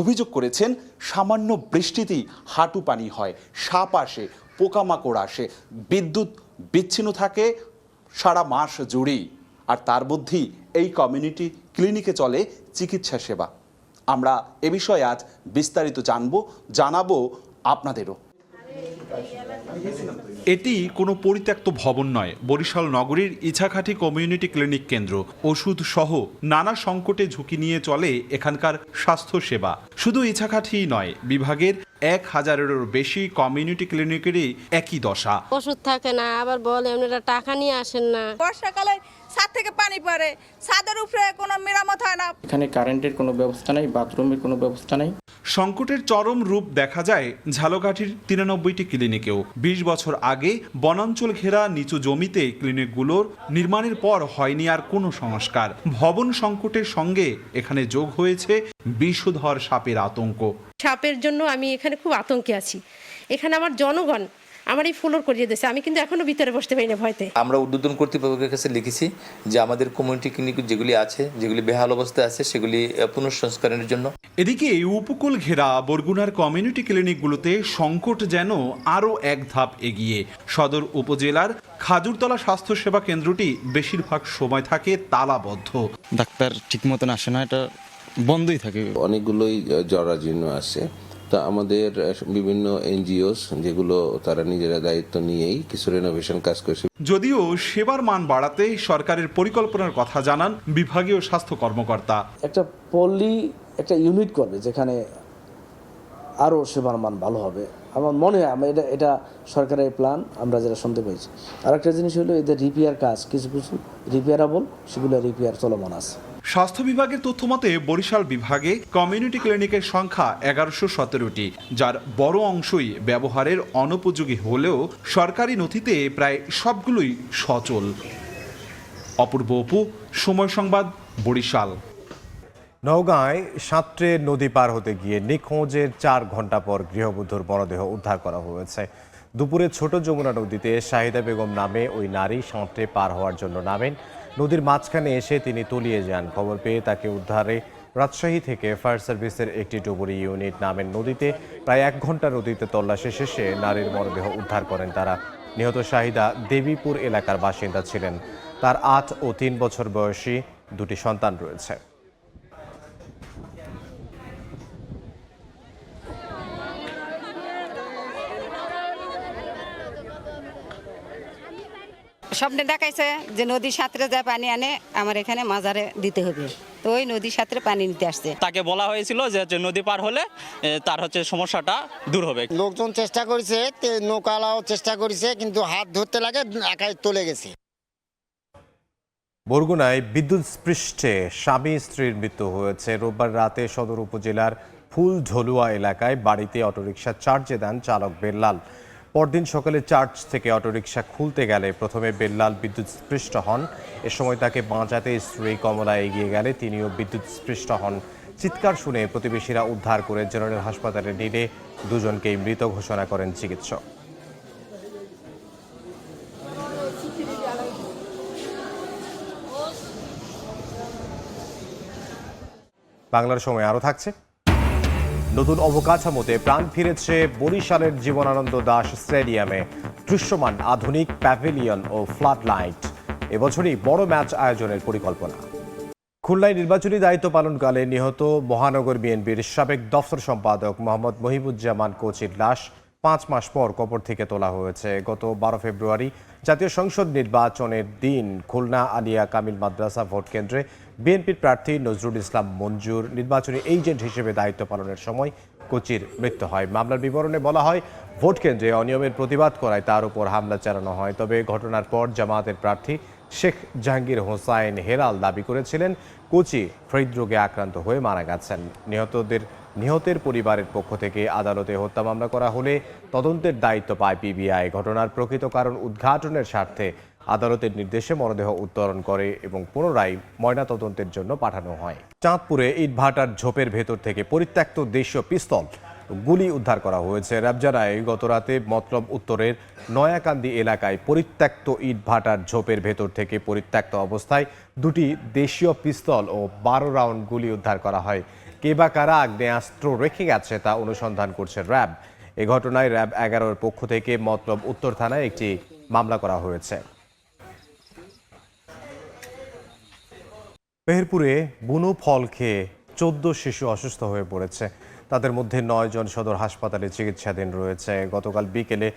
অভিযোগ করেছেন সামান্য বৃষ্টিতেই হাঁটু পানি হয়, সাপ আসে, পোকামাকড় আসে, বিদ্যুৎ বিচ্ছিন্ন থাকে সারা মাস জুড়েই। আর তার মধ্যেই এই কমিউনিটি ক্লিনিকে চলে চিকিৎসা সেবা। আমরা এ বিষয়ে আজ বিস্তারিত জানাবো আপনাদেরও। এটি কোনো পরিত্যক্ত ভবন নয়, বরিশাল নগরীর ইছাখাটি কমিউনিটি ক্লিনিক কেন্দ্র। ওষুধ সহ নানা সংকটে ঝুঁকি নিয়ে চলে এখানকার স্বাস্থ্য সেবা। শুধু ইছাখাটিই নয়, বিভাগের 1000-এরও বেশি কমিউনিটি ক্লিনিকেরই একই দশা। ওষুধ থাকে না, আবার বলে আপনারা টাকা নিয়ে আসেন না। বর্ষাকালে ছাদ থেকে পানি পড়ে, ছাদের উপরে কোনো মেরামত হয় না। এখানে কারেন্টের কোনো ব্যবস্থা নেই, বাথরুমের কোনো ব্যবস্থা নেই। সংকটের চরম রূপ দেখা যায় ঝালকাঠির 93টি ক্লিনিকেও। 20 বছর আগে বনাঞ্চল ঘেরা নিচু জমিতে ক্লিনিকগুলোর নির্মাণের পর হয়নি আর কোনো সংস্কার। ভবন সংকটের সঙ্গে এখানে যোগ হয়েছে বিষধর সাপের আতঙ্ক। সাপের জন্য আমি এখানে খুব আতঙ্কে আছি। এখানে আমার জনগণ আমার এই ফ্লোর করিয়ে দিয়েছে, আমি কিন্তু এখনো ভিতরে বসতে পারি না ভয়তে। আমরা ঊর্ধ্বতন কর্তৃপক্ষের কাছে লিখেছি যে আমাদের কমিউনিটি ক্লিনিক যেগুলি আছে, যেগুলি বেহাল অবস্থায় আছে, সেগুলি পুনঃসংস্কারের জন্য। এদিকে উপকূল ঘেরা বরগুনার কমিউনিটি ক্লিনিকগুলোতে সংকট যেন আরও এক ধাপ এগিয়ে। সদর উপজেলার খাজুরতলা স্বাস্থ্য সেবা কেন্দ্রটি বেশিরভাগ সময় থাকে তালাবদ্ধ। ডাক্তার ঠিক মতন আসে না, এটা বন্ধই থাকে। অনেকগুলোই জরাজীর্ণ আছে। তা আমাদের বিভিন্ন এনজিওস যেগুলো তারা নিজেরা দায়িত্ব নিয়েই কিছু রেনোভেশন কাজ করছে। যদিও সেবার মান বাড়াতে সরকারের পরিকল্পনার কথা জানান বিভাগীয় স্বাস্থ্য কর্মকর্তা। একটা ইউনিট করবে যেখানে আরও সেবার মান ভালো হবে। আমার মনে হয় এটা সরকারের প্ল্যান, আমরা যেটা শুনতে পেয়েছি। আর একটা জিনিস হলো এদের রিপেয়ার কাজ, কিছু রিপেয়ারেবল, সেগুলো রিপেয়ার চলমান আছে। স্বাস্থ্য বিভাগের তথ্য মতে বরিশাল বিভাগে কমিউনিটি ক্লিনিকের সংখ্যা 1117টি, যার বড় অংশই ব্যবহারের অনুপযোগী হলেও সরকারি নথিতে প্রায় সবগুলোই সচল। অপূর্ব অপু, সময় সংবাদ, বরিশাল। নওগাঁয় সাঁতরে নদী পার হতে গিয়ে নিখোঁজের 4 ঘন্টা পর গৃহবধূর মরদেহ উদ্ধার করা হয়েছে। দুপুরে ছোট যমুনা নদীতে শাহিদা বেগম নামে ওই নারী সাঁতরে পার হওয়ার জন্য নামেন। নদীর মাঝখানে এসে তিনি তলিয়ে যান। খবর পেয়ে তাকে উদ্ধারে রাজশাহী থেকে ফায়ার সার্ভিসের একটি ডুবুরি ইউনিট নামেন নদীতে। প্রায় 1 ঘন্টা নদীতে তল্লাশি শেষে নারীর মরদেহ উদ্ধার করেন তারা। নিহত শাহিদা দেবীপুর এলাকার বাসিন্দা ছিলেন। তার 8 ও 3 বছর বয়সী 2টি সন্তান রয়েছে। স্বপ্নে দেখাইছে যে নদীর সাঁতরে যায় পানি আনে আমার এখানে মাজারে দিতে হবে, তো ওই নদীর সাঁতরে পানি নিতে আসছে। তাকে বলা হয়েছিল যে নদী পার হলে তার সমস্যাটা দূর হবে। লোকজন চেষ্টা করেছে, নৌকালাও চেষ্টা করেছে, কিন্তু হাত ধরতে লাগে একাই চলে গেছে। বরগুনায় বিদ্যুৎ স্পৃষ্টে স্বামী স্ত্রীর মৃত্যু হয়েছে। রোববার রাতে সদর উপজেলার ফুলঝলুয়া এলাকায় বাড়িতে অটোরিকশা চার্জে দেন চালক বেল্লাল। পরদিন সকালে চার্জ থেকে অটোরিকশা খুলতে গেলে প্রথমে বেল্লাল বিদ্যুৎ স্পৃষ্ট হন। এ সময় তাকে বাঁচাতে স্ত্রী কমলা এগিয়ে গেলে তিনিও বিদ্যুৎ স্পৃষ্ট হন। চিৎকার শুনে প্রতিবেশীরা উদ্ধার করে জেনারেল হাসপাতালে নিলে দুজনকেই মৃত ঘোষণা করেন চিকিৎসক। বাংলার সময় আরও থাকছে। নতুন অবকাঠামোতে প্রাণ ফিরেছে বরিশালের জীবনানন্দ দাস স্টেডিয়ামে। দৃশ্যমান আধুনিক প্যাভিলিয়ন ও ফ্লাড লাইট। এবছরই বড় ম্যাচ আয়োজনের পরিকল্পনা। খুলনায় নির্বাচনী দায়িত্ব পালনকালে নিহত মহানগর বিএনপির সাবেক দফতর সম্পাদক মোহাম্মদ মহিবুজ্জামান কোচির লাশ 5 মাস পর কবর থেকে তোলা হয়েছে। গত 12 ফেব্রুয়ারি জাতীয় সংসদ নির্বাচনের দিন খুলনা আলিয়া কামিল মাদ্রাসা ভোট কেন্দ্রে বিএনপির প্রার্থী নজরুল ইসলাম মঞ্জুর নির্বাচনী এজেন্ট হিসেবে দায়িত্ব পালনের সময় কোচির মৃত্যু হয়। মামলার বিবরণে বলা হয়, ভোট কেন্দ্রে অনিয়মের প্রতিবাদ করায় তার উপর হামলা চালানো হয়। তবে ঘটনার পর জামায়াতের প্রার্থী শেখ জাহাঙ্গীর হোসাইন হেলাল দাবি করেছিলেন কোচি হৃদরোগে আক্রান্ত হয়ে মারা গেছেন। নিহতের পরিবারের পক্ষ থেকে আদালতে হত্যা মামলা করা হলে তদন্তের দায়িত্ব পায় পিবিআই। ঘটনার প্রকৃত কারণ উদ্ঘাটনের স্বার্থে আদালতের নির্দেশে মরদেহ উত্তোলন করে এবং পুনরায় ময়নাতদন্তের জন্য পাঠানো হয়। চাঁদপুরে ইটভাটার ঝোপের ভেতর থেকে পরিত্যক্ত দেশীয় পিস্তল গুলি উদ্ধার করা হয়েছে। র্যাব জানায়, গতরাতে মতলব উত্তরের নয়াকান্দি এলাকায় পরিত্যক্ত ইটভাটার ঝোপের ভেতর থেকে পরিত্যক্ত অবস্থায় 2টি দেশীয় পিস্তল ও 12 রাউন্ড গুলি উদ্ধার করা হয়। কে বা কারা আগ্নেয়াস্ত্র রেখে গেছে তা অনুসন্ধান করছে র্যাব। এ ঘটনায় র্যাব 11-র পক্ষ থেকে মতলব উত্তর থানায় একটি মামলা করা হয়েছে। মেহেরপুরে বুনো ফল খেয়ে 14 শিশু অসুস্থ হয়ে পড়েছে। তাদের মধ্যে 9 জন সদর হাসপাতালে চিকিৎসাধীন রয়েছে। গতকাল বিকেলে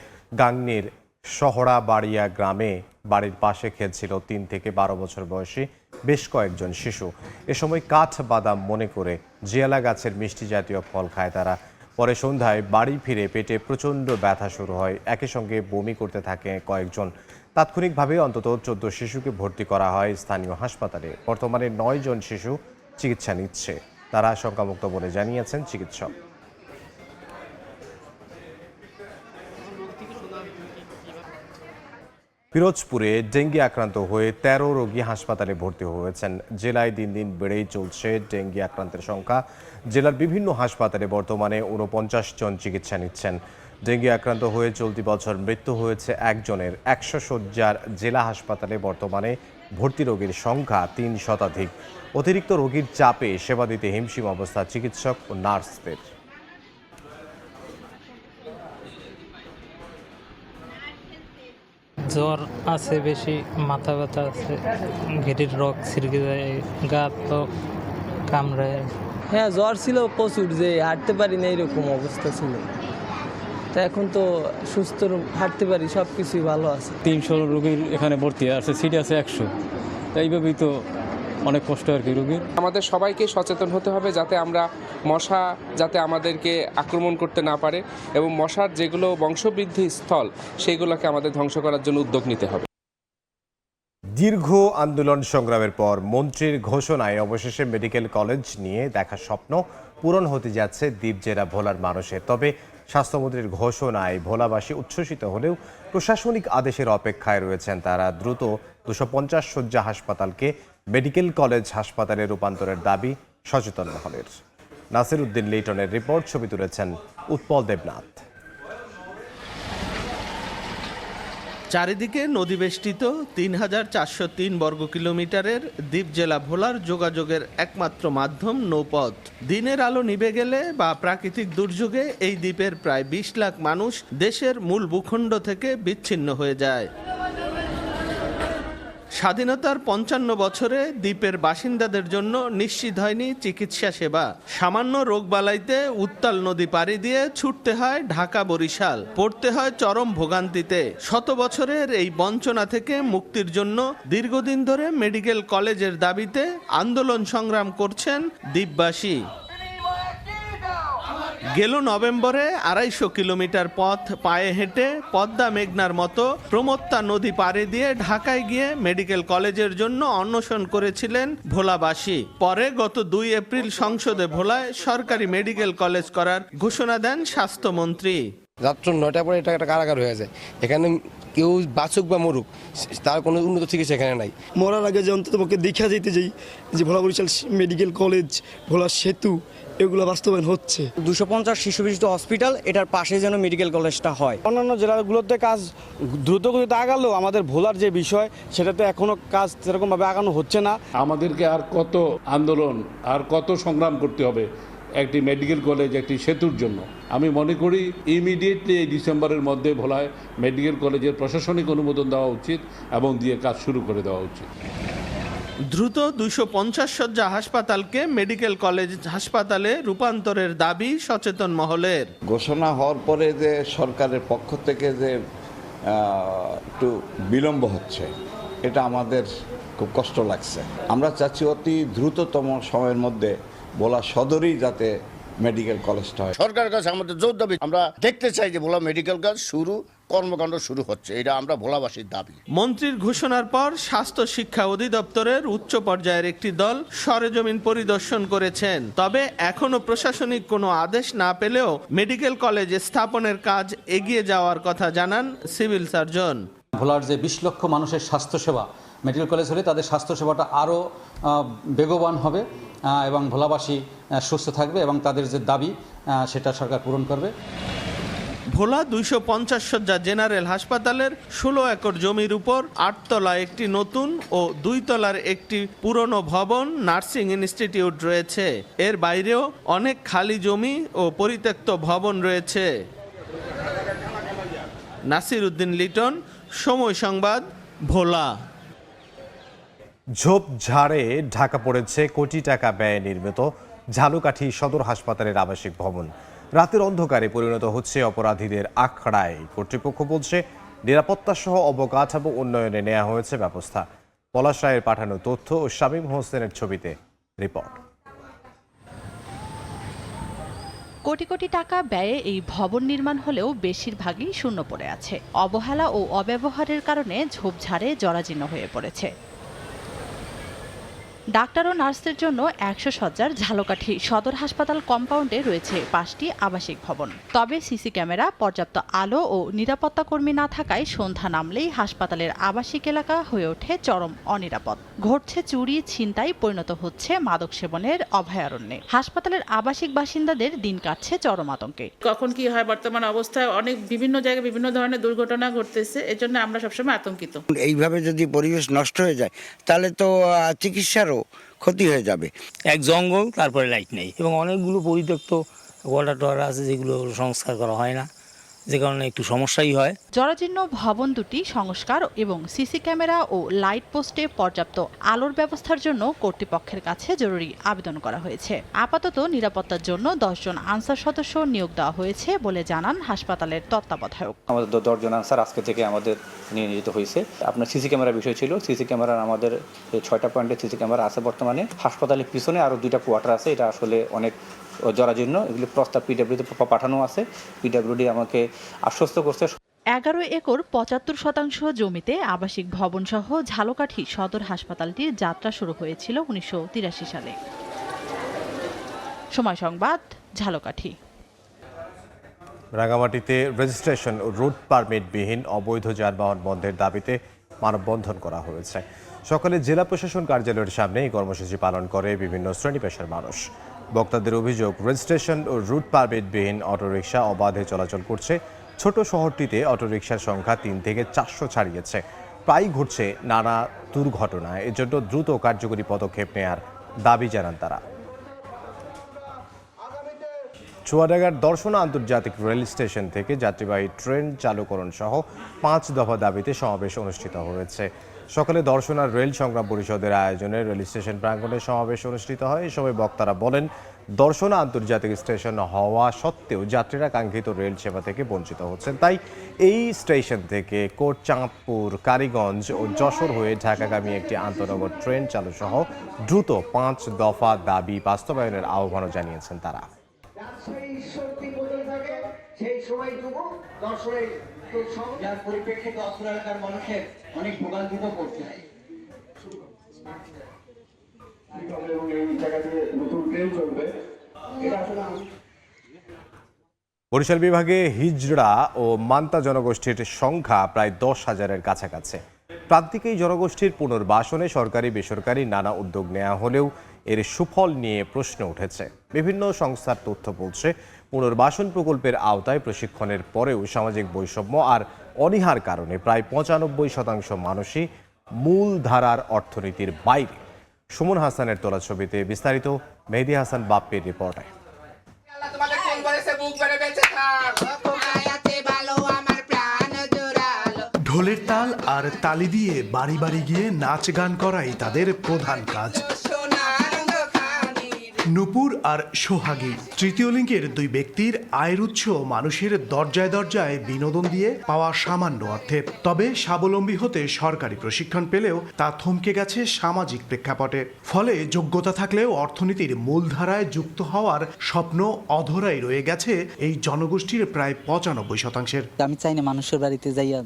গাংনীর শহরাবাড়িয়া গ্রামে বাড়ির পাশে খেলছিল 3 থেকে 12 বছর বয়সী বেশ কয়েকজন শিশু। এ সময় কাঠ বাদাম মনে করে জিয়ালা গাছের মিষ্টি জাতীয় ফল খায় তারা। পরে সন্ধ্যায় বাড়ি ফিরে পেটে প্রচণ্ড ব্যথা শুরু হয়। একই সঙ্গে বমি করতে থাকে কয়েকজন। তাৎক্ষণিকভাবে অন্তত 14 শিশুকে ভর্তি করা হয় স্থানীয় হাসপাতালে। বর্তমানে 9 জন শিশু চিকিৎসা নিচ্ছে। তারা আশঙ্কামুক্ত বলে জানিয়েছেন চিকিৎসক। পিরোজপুরে ডেঙ্গি আক্রান্ত হয়ে 13 রোগী হাসপাতালে ভর্তি হয়েছেন। জেলায় দিন দিন বেড়েই চলছে ডেঙ্গি আক্রান্তের সংখ্যা। জেলার বিভিন্ন হাসপাতালে বর্তমানে 49 জন চিকিৎসা নিচ্ছেন। ডেঙ্গি আক্রান্ত হয়ে চলতি বছর মৃত্যু হয়েছে 1 জনের। 100 শয্যার জেলা হাসপাতালে বর্তমানে ভর্তি রোগীর সংখ্যা 3 শতাধিক। অতিরিক্ত রোগীর চাপে সেবা দিতে হিমশিম অবস্থা চিকিৎসক ও নার্সদের। জ্বর আছে বেশি, মাথা ব্যথা আছে, ঘেটির রক ছিড়কে যায়, গা তো কামড়ায়। হ্যাঁ, জ্বর ছিল প্রচুর, যে হাঁটতে পারি না এরকম অবস্থা ছিল। তা এখন তো সুস্থ হাঁটতে পারি, সব কিছুই ভালো আছে। 300 রোগীর এখানে ভর্তি আছে, সিট আছে 100। তাই এইভাবেই তো অনেক কষ্ট আর কি রোগীর। আমাদের সবাইকে সচেতন হতে হবে যাতে আমরা মশা যাতে আমাদেরকে আক্রমণ করতে না পারে, এবং মশার যেগুলো বংশবৃদ্ধি স্থল সেগুলোকে আমাদের ধ্বংস করার জন্য উদ্যোগ নিতে হবে। দীর্ঘ আন্দোলন সংগ্রামের পর মন্ত্রীর ঘোষণায় অবশেষে মেডিকেল কলেজ নিয়ে দেখা স্বপ্ন পূরণ হতে যাচ্ছে দ্বীপ জেলা ভোলার মানুষের। তবে স্বাস্থ্যমন্ত্রীর ঘোষণায় ভোলাবাসী উচ্ছ্বসিত হলেও প্রশাসনিক আদেশের অপেক্ষায় রয়েছেন তারা। দ্রুত 250 শয্যা হাসপাতালকে মেডিকেল কলেজ হাসপাতালে রূপান্তরের দাবি সচেতন মহলের। নাসির উদ্দিন লিটনের রিপোর্ট, ছবি তুলেছেন উৎপল দেবনাথ। চারিদিকে নদীবেষ্টিত ৩,৪০৩ বর্গ কিলোমিটারের দ্বীপ জেলা ভোলার যোগাযোগের একমাত্র মাধ্যম নৌপথ। দিনের আলো নিভে গেলে বা প্রাকৃতিক দুর্যোগে এই দ্বীপের প্রায় ২০ লাখ মানুষ দেশের মূল ভূখণ্ড থেকে বিচ্ছিন্ন হয়ে যায়। স্বাধীনতার ৫৫ বছরে দ্বীপের বাসিন্দাদের জন্য নিশ্চিত হয়নি চিকিৎসা সেবা। সামান্য রোগবালাইতে উত্তাল নদী পাড়ি দিয়ে ছুটতে হয় ঢাকা বরিশাল, পড়তে হয় চরম ভোগান্তিতে। শত বছরের এই বঞ্চনা থেকে মুক্তির জন্য দীর্ঘদিন ধরে মেডিকেল কলেজের দাবিতে আন্দোলন সংগ্রাম করছেন দ্বীপবাসী। গেল নভেম্বরে ২৫০ কিলোমিটার পথ পায়ে হেঁটে পদ্মা মেঘনার মতো প্রমত্তা নদী পাড়ে দিয়ে ঢাকায় গিয়ে মেডিকেল কলেজের জন্য অন্বেষণ করেছিলেন ভোলাবাসী। পরে গত ২ এপ্রিল সংসদে ভোলায় সরকারি মেডিকেল কলেজ করার ঘোষণা দেন স্বাস্থ্যমন্ত্রী। রাত্র ৯টার পরে এটা একটা কারাগার হয়ে যায়। এখানে কেউ বাঁচুক বা মরুক, তার কোনো উন্নত চিকিৎসা এখানে নাই। মরার আগে যে অন্তত পক্ষে দেখা যেতে যাই যে ভোলা বরিশাল মেডিকেল কলেজ, ভোলা সেতু, এগুলো বাস্তবায়ন হচ্ছে। 250 শিশু বিশিষ্ট হসপিটাল, এটার পাশে যেন মেডিকেল কলেজটা হয়। অন্যান্য জেলাগুলোতে কাজ দ্রুত গতিতে আগালেও আমাদের ভোলার যে বিষয়, সেটাতে এখনো কাজ সেরকমভাবে আগানো হচ্ছে না। আমাদেরকে আর কত আন্দোলন আর কত সংগ্রাম করতে হবে একটি মেডিকেল কলেজ, একটি সেতুর জন্য। আমি মনে করি ইমিডিয়েটলি এই ডিসেম্বরের মধ্যে ভোলায় মেডিকেল কলেজের প্রশাসনিক অনুমোদন দেওয়া উচিত এবং দিয়ে কাজ শুরু করে দেওয়া উচিত। দ্রুত 250 শয্যা হাসপাতালকে মেডিকেল কলেজ হাসপাতালে রূপান্তরের দাবি সচেতন মহলের। ঘোষণা হওয়ার পরে যে সরকারের পক্ষ থেকে যে একটু বিলম্ব হচ্ছে, এটা আমাদের খুব কষ্ট লাগছে। আমরা চাচ্ছি অতি দ্রুততম সময়ের মধ্যে ভোলা সদরেই যাতে মেডিকেল কলেজটা হয়। সরকারের কাছে আমাদের জোর দাবি, আমরা দেখতে চাই যে ভোলা মেডিকেল কলেজ কর্মকাণ্ড শুরু হচ্ছে। এটা আমরা ভোলাবাসীর দাবি। মন্ত্রীর ঘোষণার পর স্বাস্থ্য শিক্ষা অধিদপ্তরের উচ্চ পর্যায়ের একটি দল সরেজমিন পরিদর্শন করেছেন। তবে এখনো প্রশাসনিক কোনো আদেশ না পেলেও মেডিকেল কলেজ স্থাপনের কাজ এগিয়ে যাওয়ার কথা জানান সিভিল সার্জন। ভোলার যে ২০ লক্ষ মানুষের স্বাস্থ্যসেবা, মেডিকেল কলেজ হলে তাদের স্বাস্থ্যসেবাটা আরও বেগবান হবে এবং ভোলাবাসী সুস্থ থাকবে এবং তাদের যে দাবি সেটা সরকার পূরণ করবে। ভোলা 250 শয্যা জেনারেল হাসপাতালের 16 একর জমির উপর 8 তলা একটি নতুন ও 2 তলার একটি পুরনো ভবন নার্সিং ইনস্টিটিউট রয়েছে। এর বাইরেও অনেক খালি জমি ও পরিত্যক্ত ভবন রয়েছে। নাসির উদ্দিন লিটন, সময় সংবাদ, ভোলা। ঝোপঝাড়ে ঢাকা পড়েছে কোটি টাকা ব্যয়ে নির্মিত ঝালকাঠি সদর হাসপাতালের আবাসিক ভবন। রাতের অন্ধকারে পরিণত হচ্ছে অপরাধীদের আখড়ায়। কর্তৃপক্ষ বলছে নিরাপত্তা সহ অবকাঠামো উন্নয়নে নেওয়া হয়েছে ব্যবস্থা। পলাশ রায়ের পাঠানো তথ্য ও শামীম হোসেনের ছবিতে রিপোর্ট। কোটি কোটি টাকা ব্যয়ে এই ভবন নির্মাণ হলেও বেশিরভাগই শূন্য পড়ে আছে। অবহেলা ও অব্যবহারের কারণে ঝোপঝাড়ে জরাজীর্ণ হয়ে পড়েছে। ডাক্তার ও নার্সদের জন্য 100 শয্যার ঝালকাঠি সদর হাসপাতাল কম্পাউন্ডে রয়েছে 5টি আবাসিক ভবন। তবে সিসি ক্যামেরা, পর্যাপ্ত আলো ও নিরাপত্তা কর্মী না থাকায় সন্ধ্যা নামলেই হাসপাতালের আবাসিক এলাকা হয়ে ওঠে চরম অনিরাপদ। ঘটছে চুরি, ছিনতাই, পরিণত হচ্ছে মাদক সেবনের অভয়ারণ্যে। হাসপাতালের আবাসিক বাসিন্দাদের দিন কাটছে চরম আতঙ্কে। কখন কি হয় বর্তমান অবস্থায় অনেক বিভিন্ন জায়গায় বিভিন্ন ধরনের দুর্ঘটনা ঘটতেছে, এজন্য আমরা সবসময় আতঙ্কিত। এইভাবে যদি পরিবেশ নষ্ট হয়ে যায় তাহলে তো চিকিৎসারও ক্ষতি হয়ে যাবে। এক জঙ্গল, তারপরে লাইট নেই এবং অনেকগুলো পরিত্যক্ত ওয়াটার টাওয়ার আছে যেগুলো সংস্কার করা হয় না, যে কারণে একটু সমস্যাই হয়। জরাজীর্ণ ভবন দুটি সংস্কার এবং সিসি ক্যামেরা ও লাইট পোস্টে পর্যাপ্ত আলোর ব্যবস্থার জন্য কর্তৃপক্ষের কাছে জরুরি আবেদন করা হয়েছে। আপাতত নিরাপত্তার জন্য 10 জন আনসার সদস্য নিয়োগ দেওয়া হয়েছে বলে জানান হাসপাতালের তত্ত্বাবধায়ক। আমাদের 10 জন আনসার আজকে থেকে আমাদের নিয়োজিত হয়েছে। আপনার সিসি ক্যামেরা বিষয় ছিল, সিসি ক্যামেরার আমাদের 6টা পয়েন্টে সিসি ক্যামেরা আছে বর্তমানে। হাসপাতালের পিছনে আরও 2টা কোয়ার্টার আছে, এটা আসলে অনেক জরাজীর্ণ। এগুলি প্রস্তাব পিডব্লিউডিতে পাঠানো আছে। পিডব্লিউডি আমাকে আশ্বস্ত করছে। 11 একর 75% জমিতে আবাসিক ভবনসহ ঝালকাঠি সদর হাসপাতালটির যাত্রা শুরু হয়েছিল 1983 সালে। সময় সংবাদ, ঝালকাঠি। রাঙামাটিতে রেজিস্ট্রেশন ও রুট পারমিটবিহীন অবৈধ যানবাহন বন্ধের দাবিতে মানববন্ধন করা হয়েছে। সকালে জেলা প্রশাসন কার্যালয়ের সামনে এই কর্মসূচি পালন করে বিভিন্ন শ্রেণী পেশার মানুষ। বক্তাদের অভিযোগ, রেজিস্ট্রেশন ও রুট পারমিটবিহীন অটোরিকশা অবাধে চলাচল করছে। ছোট শহরটিতে অটোরিকশার সংখ্যা 3 থেকে 400 ছাড়িয়েছে। প্রায়ই ঘটছে নানা দুর্ঘটনা। এজন্য দ্রুত কার্যকরী পদক্ষেপ নেয়ার দাবি জানান তারা। চুয়াডাঙ্গার দর্শনা আন্তর্জাতিক রেল স্টেশন থেকে যাত্রীবাহী ট্রেন চালুকরণ সহ 5 দফা দাবিতে সমাবেশ অনুষ্ঠিত হয়েছে। সকালে দর্শনা রেল সংগ্রাম পরিষদের আয়োজনে রেল স্টেশন প্রাঙ্গণে সমাবেশ অনুষ্ঠিত হয়। এই সময় বক্তারা বলেন, দর্শনা আন্তর্জাতিক স্টেশন হওয়া সত্ত্বেও যাত্রীরা কাঙ্ক্ষিত রেল সেবা থেকে বঞ্চিত হচ্ছেন। তাই এই স্টেশন থেকে কোটচাঁদপুর, কালীগঞ্জ ও যশোর হয়ে ঢাকাগামী একটি আন্তনগর ট্রেন চালু সহ দ্রুত 5 দফা দাবি বাস্তবায়নের আহ্বানও জানিয়েছেন তারা। যার পরিপ্রেক্ষিতে অস্ত্র এলাকার মানুষের অনেক ভোগান্তিতে পড়তে হয়। বরিশাল বিভাগে হিজড়া ও মান্তা জনগোষ্ঠীর সংখ্যা প্রায় 10,000-এর কাছাকাছি। প্রান্তিক এই জনগোষ্ঠীর পুনর্বাসনে সরকারি বেসরকারি নানা উদ্যোগ নেওয়া হলেও এর সুফল নিয়ে প্রশ্ন উঠেছে। বিভিন্ন সংস্থার তথ্য বলছে, পুনর্বাসন প্রকল্পের আওতায় প্রশিক্ষণের পরেও সামাজিক বৈষম্য আর অনীহার কারণে প্রায় 95% মানুষই মূল ধারার অর্থনীতির বাইরে। সুমন হাসানের তোলা ছবিতে বিস্তারিত মেহেদী হাসান বাপ্পির রিপোর্টে। ঢোলের তাল আর তালি দিয়ে বাড়ি বাড়ি গিয়ে নাচ গান করাই তাদের প্রধান কাজ। নূপুর আর সোহাগী তৃতীয় লিঙ্গের দুই ব্যক্তির আয়ের উৎস মানুষের দরজায় দরজায় বিনোদন দিয়ে পাওয়া সামান্য অর্থে। তবে স্বাবলম্বী হতে সরকারি প্রশিক্ষণ পেলেও তা থমকে গেছে সামাজিক প্রেক্ষাপটে। ফলে যোগ্যতা থাকলেও অর্থনীতির মূলধারায় যুক্ত হওয়ার স্বপ্ন অধরাই রয়ে গেছে এই জনগোষ্ঠীর প্রায় 95%। আমি চাই না মানুষের বাড়িতে যাইয়া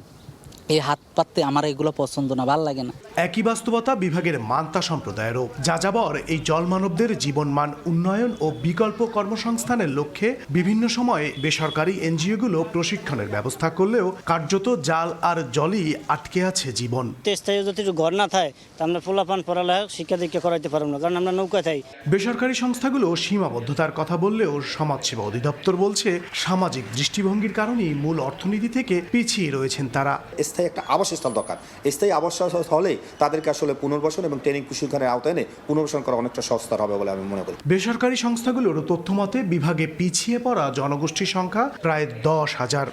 এই হাত পাততে, আমার এগুলো পছন্দ না, ভালো লাগে না। একই বাস্তবতা বিভাগের মান্তা সম্প্রদায়েরও। যাযাবর এই জলমানবদের জীবনমান উন্নয়ন ও বিকল্প কর্মসংস্থানের লক্ষ্যে বিভিন্ন সময়ে বেসরকারি এনজিওগুলো প্রশিক্ষণের ব্যবস্থা করলেও কার্যত জাল আর জলই আটকে আছে জীবন। স্থায়ী যদি ঘর না থাকে তা আমরা পোলাপান পড়ালেখা শিক্ষা দীক্ষা করাইতে পারব না, কারণ আমরা নৌকা থাই। বেসরকারি সংস্থাগুলো সীমাবদ্ধতার কথা বললেও সমাজসেবা অধিদপ্তর বলছে সামাজিক দৃষ্টিভঙ্গির কারণেই মূল অর্থনীতি থেকে পিছিয়ে রয়েছেন তারা। স্থায়ী একটা আবাসস্থল দরকার। স্থায়ী আবাসস্থল হলে তাদেরকে আসলে পুনর্বাসন এবং ট্রেনিং প্রশিক্ষণের আওতায় এনে পুনর্বাসন করা অনেকটা সস্তার হবে বলে আমি মনে করি। বেসরকারি সংস্থাগুলোর তথ্য মতে বিভাগে পিছিয়ে পড়া জনগোষ্ঠীর সংখ্যা প্রায় 10,000।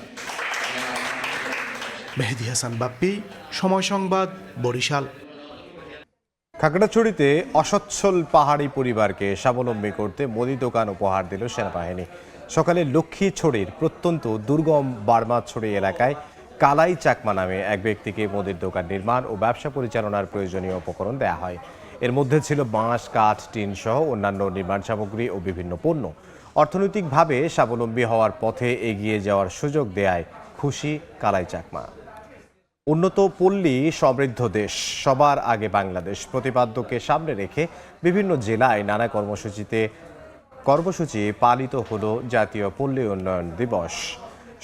মেহেদী হাসান বাপ্পি, সময় সংবাদ, বরিশাল। খাগড়াছড়িতে অসচ্ছল পাহাড়ি পরিবারকে স্বাবলম্বী করতে মুদি দোকান উপহার দিল সেনাবাহিনী। সকালে লক্ষ্মীছড়ির প্রত্যন্ত দুর্গম বার্মাছড়ি এলাকায় কালাই চাকমা নামে এক ব্যক্তিকে মুদির দোকান নির্মাণ ও ব্যবসা পরিচালনার প্রয়োজনীয় উপকরণ দেয়া হয়। এর মধ্যে ছিল বাঁশ, কাঠ, টিন সহ অন্যান্য নির্মাণ সামগ্রী ও বিভিন্ন পণ্য। অর্থনৈতিকভাবে স্বাবলম্বী হওয়ার পথে এগিয়ে যাওয়ার সুযোগ দেয়ায় খুশি কালাই চাকমা। উন্নত পল্লী সমৃদ্ধ দেশ, সবার আগে বাংলাদেশ প্রতিপাদ্যকে সামনে রেখে বিভিন্ন জেলায় নানা কর্মসূচি পালিত হলো জাতীয় পল্লী উন্নয়ন দিবস।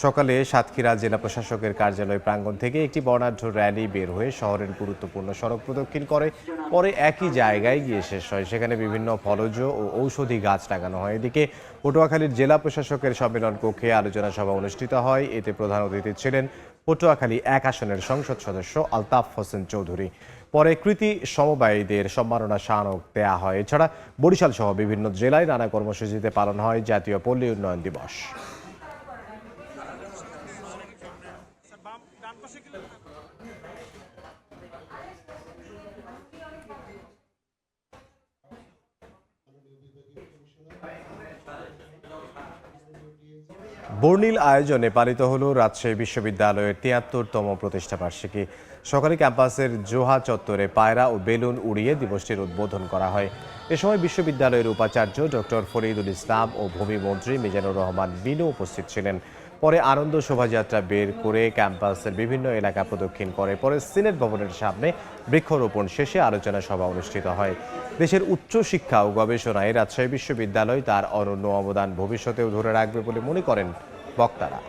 সকালে সাতক্ষীরা জেলা প্রশাসকের কার্যালয় প্রাঙ্গণ থেকে একটি বর্ণাঢ্য র্যালি বের হয়ে শহরের গুরুত্বপূর্ণ সড়ক প্রদক্ষিণ করে পরে একই জায়গায় গিয়ে শেষ হয়। সেখানে বিভিন্ন ফলজ ও ঔষধি গাছ লাগানো হয়। এদিকে পটুয়াখালীর জেলা প্রশাসকের সম্মেলন কক্ষে আলোচনা সভা অনুষ্ঠিত হয়। এতে প্রধান অতিথি ছিলেন পটুয়াখালী 1 আসনের সংসদ সদস্য আলতাফ হোসেন চৌধুরী। পরে কৃতি সমবায়ীদের সম্মাননা স্মারক দেয়া হয়। এছাড়া বরিশাল সহ বিভিন্ন জেলায় নানা কর্মসূচিতে পালন হয় জাতীয় পল্লী উন্নয়ন দিবস। বর্ণিল আয়োজনে পালিত হলো রাজশাহী বিশ্ববিদ্যালয়ের ৭৩তম প্রতিষ্ঠাবার্ষিকী। সকালে ক্যাম্পাসের জোহা চত্বরে পায়রা ও বেলুন উড়িয়ে দিবসটির উদ্বোধন করা হয়। এ সময় বিশ্ববিদ্যালয়ের উপাচার্য ডক্টর ফরিদুল ইসলাম ও ভূমি মন্ত্রী মিজানুর রহমান বিনু উপস্থিত ছিলেন। পরে আনন্দ শোভাযাত্রা বের করে ক্যাম্পাসের বিভিন্ন এলাকা প্রদক্ষিণ করে। পরে সিনেট ভবনের সামনে বৃক্ষরোপণ শেষে আলোচনা সভা অনুষ্ঠিত হয়। দেশের উচ্চ শিক্ষা ও গবেষণায় রাজশাহী বিশ্ববিদ্যালয় তার অনন্য অবদান ভবিষ্যতেও ধরে রাখবে বলে মনে করেন বক্তারা।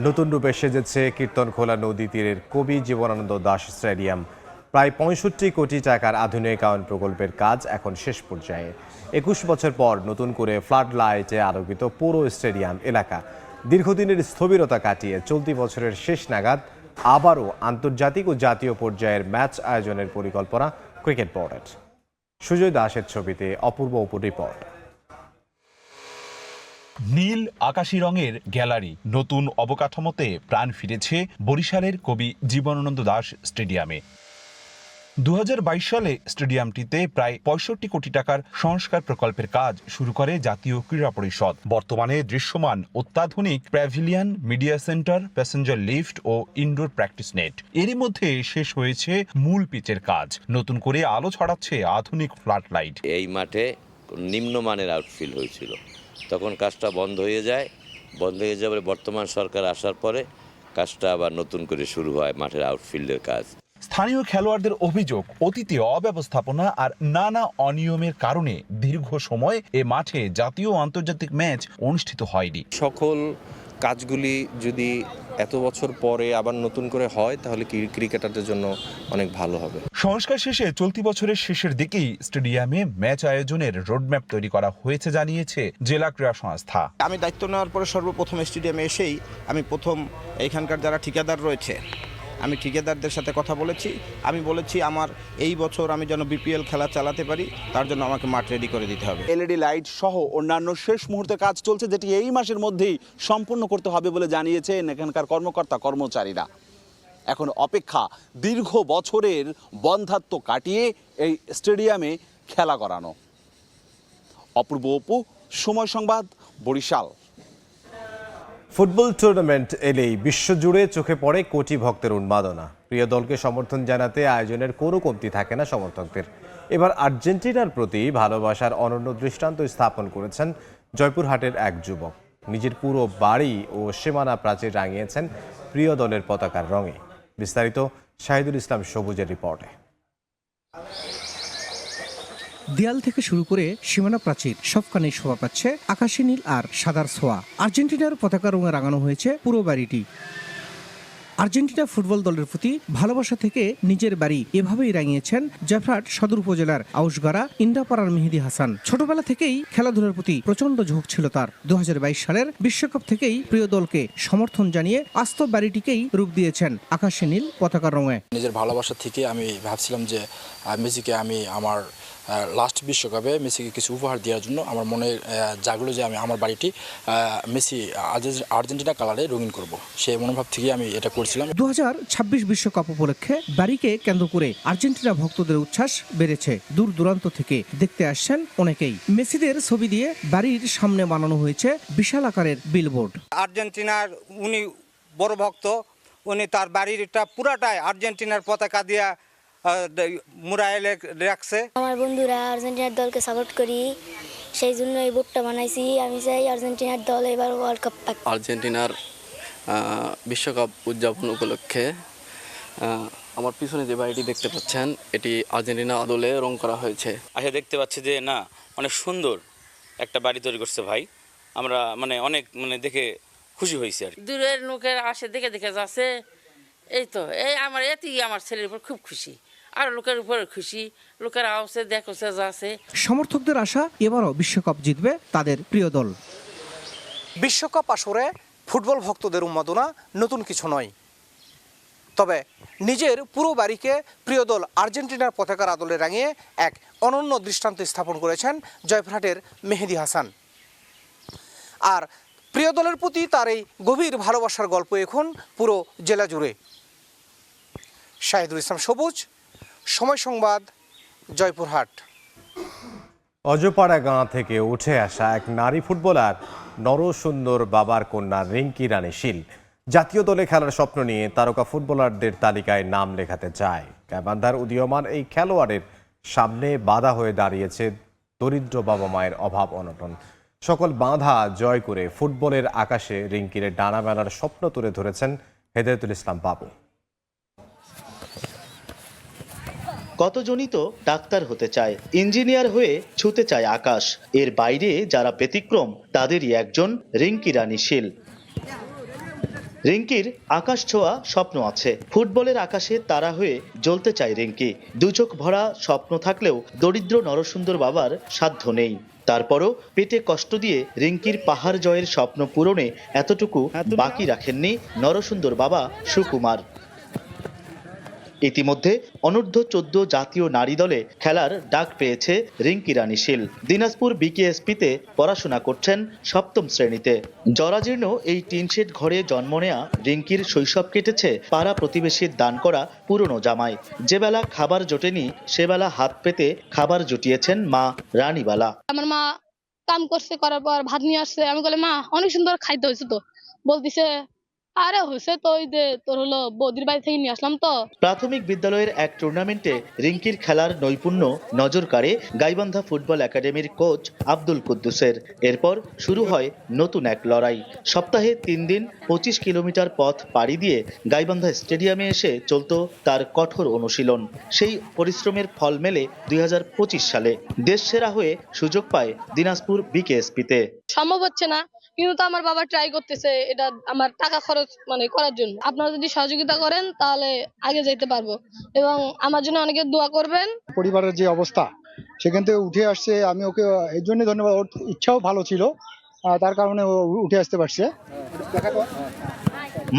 নতুন রূপে সেজেছে কীর্তনখোলা নদী তীরের কবি জীবনানন্দ দাশ স্টেডিয়াম। প্রায় ৬৫ কোটি টাকার আধুনিকায়ন প্রকল্পের কাজ এখন শেষ পর্যায়ে। ২১ বছর পর নতুন করে ফ্লাড লাইটে আলোকিত পুরো স্টেডিয়াম এলাকা। দীর্ঘদিনের স্থবিরতা কাটিয়ে চলতি বছরের শেষ নাগাদ আবারও আন্তর্জাতিক ও জাতীয় পর্যায়ের ম্যাচ আয়োজনের পরিকল্পনা ক্রিকেট বোর্ডের। সুজয় দাসের ছবিতে অপূর্ব রিপোর্ট। নীল আকাশি রঙের গ্যালারি, নতুন অবকাঠামোতে প্রাণ ফিরেছে বরিশালের কবি জীবনানন্দ দাশ স্টেডিয়ামে। ২০২২ সালে স্টেডিয়ামটিতে প্রায় ৬৫ কোটি টাকার সংস্কার প্রকল্পের কাজ শুরু করে জাতীয় ক্রীড়া পরিষদ। বর্তমানে দৃশ্যমান অত্যাধুনিক pavilion, media centre, passenger lift ও ইনডোর প্র্যাকটিস নেট। এরই মধ্যে শেষ হয়েছে মূল পিচের কাজ। নতুন করে আলো ছড়াচ্ছে আধুনিক ফ্লাড লাইট। এই মাঠে নিম্নমানের আউটফিল্ড হয়েছিল, তখন কাজটা বন্ধ হয়ে যায়। বর্তমান সরকার আসার পরে কাজটা আবার নতুন করে শুরু হয়, মাঠের আউটফিল্ডের কাজ। স্থানীয় খেলোয়াড়দের অভিযোগ, অতীতে অব্যবস্থাপনা আর নানা অনিয়মের কারণে দীর্ঘ সময় এ মাঠে জাতীয় ও আন্তর্জাতিক ম্যাচ অনুষ্ঠিত হয়নি। সকল কাজগুলি যদি এত বছর পরে আবার নতুন করে হয় তাহলে ক্রিকেটারদের জন্য অনেক ভালো হবে। সংস্কার শেষে চলতি বছরের শেষের দিকেই স্টেডিয়ামে ম্যাচ আয়োজনের রোডম্যাপ তৈরি করা হয়েছে জানিয়েছে জেলা ক্রীড়া সংস্থা। আমি দায়িত্ব নেওয়ার পরে সর্বপ্রথম স্টেডিয়ামে এসেই আমি প্রথম এখানকার যারা ঠিকাদার রয়েছে, আমি ঠিকাদারদের সাথে কথা বলেছি। আমি বলেছি আমার এই বছর আমি যেন বিপিএল খেলা চালাতে পারি, তার জন্য আমাকে মাঠ রেডি করে দিতে হবে। এলইডি লাইট সহ অন্যান্য শেষ মুহূর্তে কাজ চলছে, যেটি এই মাসের মধ্যেই সম্পূর্ণ করতে হবে বলে জানিয়েছেন এখানকার কর্মকর্তা কর্মচারীরা। এখন অপেক্ষা দীর্ঘ বছরের বন্ধ্যাত্ব কাটিয়ে এই স্টেডিয়ামে খেলা করানো। অপূর্ব অপু, সময় সংবাদ, বরিশাল। ফুটবল টুর্নামেন্ট এলেই বিশ্বজুড়ে চোখে পড়ে কোটি ভক্তের উন্মাদনা। প্রিয় দলকে সমর্থন জানাতে আয়োজনের কোনো কমতি থাকে না সমর্থকদের। এবার আর্জেন্টিনার প্রতি ভালোবাসার অনন্য দৃষ্টান্ত স্থাপন করেছেন জয়পুরহাটের এক যুবক। নিজের পুরো বাড়ি ও সীমানা প্রাচীর রাঙিয়েছেন প্রিয় দলের পতাকার রঙে। বিস্তারিত শাহিদুল ইসলাম সবুজের রিপোর্টে। দেয়াল থেকে শুরু করে সীমানা প্রাচীর সবখানেই শোভা পাচ্ছে আকাশী নীল আর সাদার ছোঁয়া। আর্জেন্টিনার পতাকা রঙে রাঙানো হয়েছে পুরো বাড়িটি। আর্জেন্টিনা ফুটবল দলের প্রতি ভালোবাসা থেকে নিজের বাড়ি এভাবেই রাঙিয়েছেন জয়পুরহাট সদর উপজেলার আউশগাড়া ইন্দাপাড়ার মেহেদী হাসান। ছোটবেলা থেকেই খেলাধুলার প্রতি প্রচন্ড ঝোঁক ছিল তার। ২০২২ সালের বিশ্বকাপ থেকেই প্রিয় দলকে সমর্থন জানিয়ে আস্ত বাড়িটিকেই রূপ দিয়েছেন আকাশী নীল পতাকার রঙে। নিজের ভালোবাসা থেকে আমি ভাবছিলাম যে মেসিকে আমি আমার লাস্ট বিশ্বকাপে মেসিকে কিছু উপহার দেওয়ার জন্য আমার মনে জাগলো যে আমি আমার বাড়িটি মেসি আর্জেন্টিনা কালারে রঙিন করব। সেই মনোভাব থেকে আমি এটা করছিলাম। ২০২৬ বিশ্বকাপ উপলক্ষে বাড়িকে কেন্দ্র করে আর্জেন্টিনা ভক্তদের উচ্ছ্বাস বেড়েছে। দূর দূরান্ত থেকে দেখতে আসছেন অনেকেই। মেসিদের ছবি দিয়ে বাড়ির সামনে বানানো হয়েছে বিশাল আকারের বিলবোর্ড। আর্জেন্টিনার উনি বড় ভক্ত, উনি তার বাড়িটা পুরাটাই আর্জেন্টিনার পতাকা দিয়ে মুরাইলে রাখছে। আমার বন্ধুরা আর্জেন্টিনার দলকে সাপোর্ট করি, সেই জন্য এই বোর্ডটা বানাইছি। আমি চাই আর্জেন্টিনার দল এবার ওয়ার্ল্ড কাপ পাক। আর্জেন্টিনার বিশ্বকাপ উদযাপন উপলক্ষে আমার পিছনে যে বাড়িটি দেখতে পাচ্ছেন, এটি আর্জেন্টিনা দলে রং করা হয়েছে। আচ্ছা, দেখতে পাচ্ছি যে না, অনেক সুন্দর একটা বাড়ি তৈরি করছে ভাই। আমরা অনেক দেখে খুশি হয়েছি। আর দূরের লোকের আসে দেখে যাচ্ছে, এই তো এই আমার এতেই আমার ছেলের উপর খুব খুশি, আর লোকের উপর খুশি, লোকেরা আসে দেখছে যাচ্ছে। সমর্থকদের আশা এবারও বিশ্বকাপ জিতবে তাদের প্রিয় দল। বিশ্বকাপ আসরে ফুটবল ভক্তদের উন্মাদনা নতুন কিছু নয়, তবে নিজের পুরো বাড়িকে প্রিয় দল আর্জেন্টিনার পতাকার আদলে রাঙিয়ে এক অনন্য দৃষ্টান্ত স্থাপন করেছেন জয়পুরহাটের মেহেদী হাসান। আর প্রিয় দলের প্রতি তার এই গভীর ভালোবাসার গল্প এখন পুরো জেলা জুড়ে। শাহিদুল ইসলাম সবুজ, সময় সংবাদ, জয়পুরহাট। অজপাড়া গাঁ থেকে উঠে আসা এক নারী ফুটবলার নরসুন্দর বাবার কন্যা রিঙ্কি রানী শীল জাতীয় দলে খেলার স্বপ্ন নিয়ে তারকা ফুটবলারদের তালিকায় নাম লেখাতে চায়। গাইবান্ধার উদীয়মান এই খেলোয়াড়ের সামনে বাধা হয়ে দাঁড়িয়েছে দরিদ্র বাবা মায়ের অভাব অনটন। সকল বাধা জয় করে ফুটবলের আকাশে রিঙ্কির ডানা মেলার স্বপ্ন তুলে ধরেছেন হেদায়েতুল ইসলাম বাবু। কতজনই তো ডাক্তার হতে চায়, ইঞ্জিনিয়ার হয়ে ছুতে চায় আকাশ। এর বাইরে যারা ব্যতিক্রম তাদেরই একজন রিঙ্কি রানী শীল। রিঙ্কির আকাশ ছোঁয়া স্বপ্ন আছে, ফুটবলের আকাশে তারা হয়ে জ্বলতে চায় রিঙ্কি। দুচোখ ভরা স্বপ্ন থাকলেও দরিদ্র নরসুন্দর বাবার সাধ্য নেই। তারপরও পেটে কষ্ট দিয়ে রিঙ্কির পাহাড় জয়ের স্বপ্ন পূরণে এতটুকু বাকি রাখেননি নরসুন্দর বাবা সুকুমার। ইতিমধ্যে অনূর্ধ্ব 14 জাতীয় নারী দলে খেলার ডাক পেয়েছে রিঙ্কি রানী শীল। দিনাজপুর বিকেএসপিতে পড়াশোনা করছেন 7ম শ্রেণীতে। জরাজীর্ণ এই টিনশেড ঘরে জন্ম নেয়া রিঙ্কির শৈশব কেটেছে পাড়া প্রতিবেশীর দান করা পুরনো জামায়। যে বেলা খাবার জোটেনি সেবেলা হাত পেতে খাবার জুটিয়েছেন মা রানীবালা। আমার মা কাম করছে, করার পর ভাত নিয়ে আসছে। আমি বলে মা অনেক সুন্দর খাইতে হয়েছে, তো বলতিছে আরে হয়েছে তো, ওই যে তোর হলো বৌদির বাড়ি থেকে নিয়ে আসলাম তো। প্রাথমিক বিদ্যালয়ের এক টুর্নামেন্টে রিঙ্কির খেলার নৈপুণ্য নজর কাড়ে গাইবান্ধা ফুটবল একাডেমির কোচ আব্দুল কুদ্দুসের। এরপর শুরু হয় নতুন এক লড়াই। সপ্তাহে 3 দিন 25 কিলোমিটার পথ পাড়ি দিয়ে গাইবান্ধা স্টেডিয়ামে এসে চলত তার কঠোর অনুশীলন। সেই পরিশ্রমের ফল মেলে 2025 সালে দেশসেরা হয়ে সুযোগ পায় দিনাজপুর বিকেএসপিতে। সম্ভব হচ্ছে না, কিন্তু তো আমার বাবা ট্রাই করতেছে এটা আমার টাকা খরচ করার জন্য। আপনারা যদি সহযোগিতা করেন তাহলে আগে যেতে পারবো, এবং আমার জন্য অনেকে দোয়া করবেন। পরিবারের যে অবস্থা সেখান থেকে উঠে আসছে, আমি ওকে এর জন্য ধন্যবাদ। ওর ইচ্ছাও ভালো ছিল, তার কারণে ও উঠে আসতে পারছে।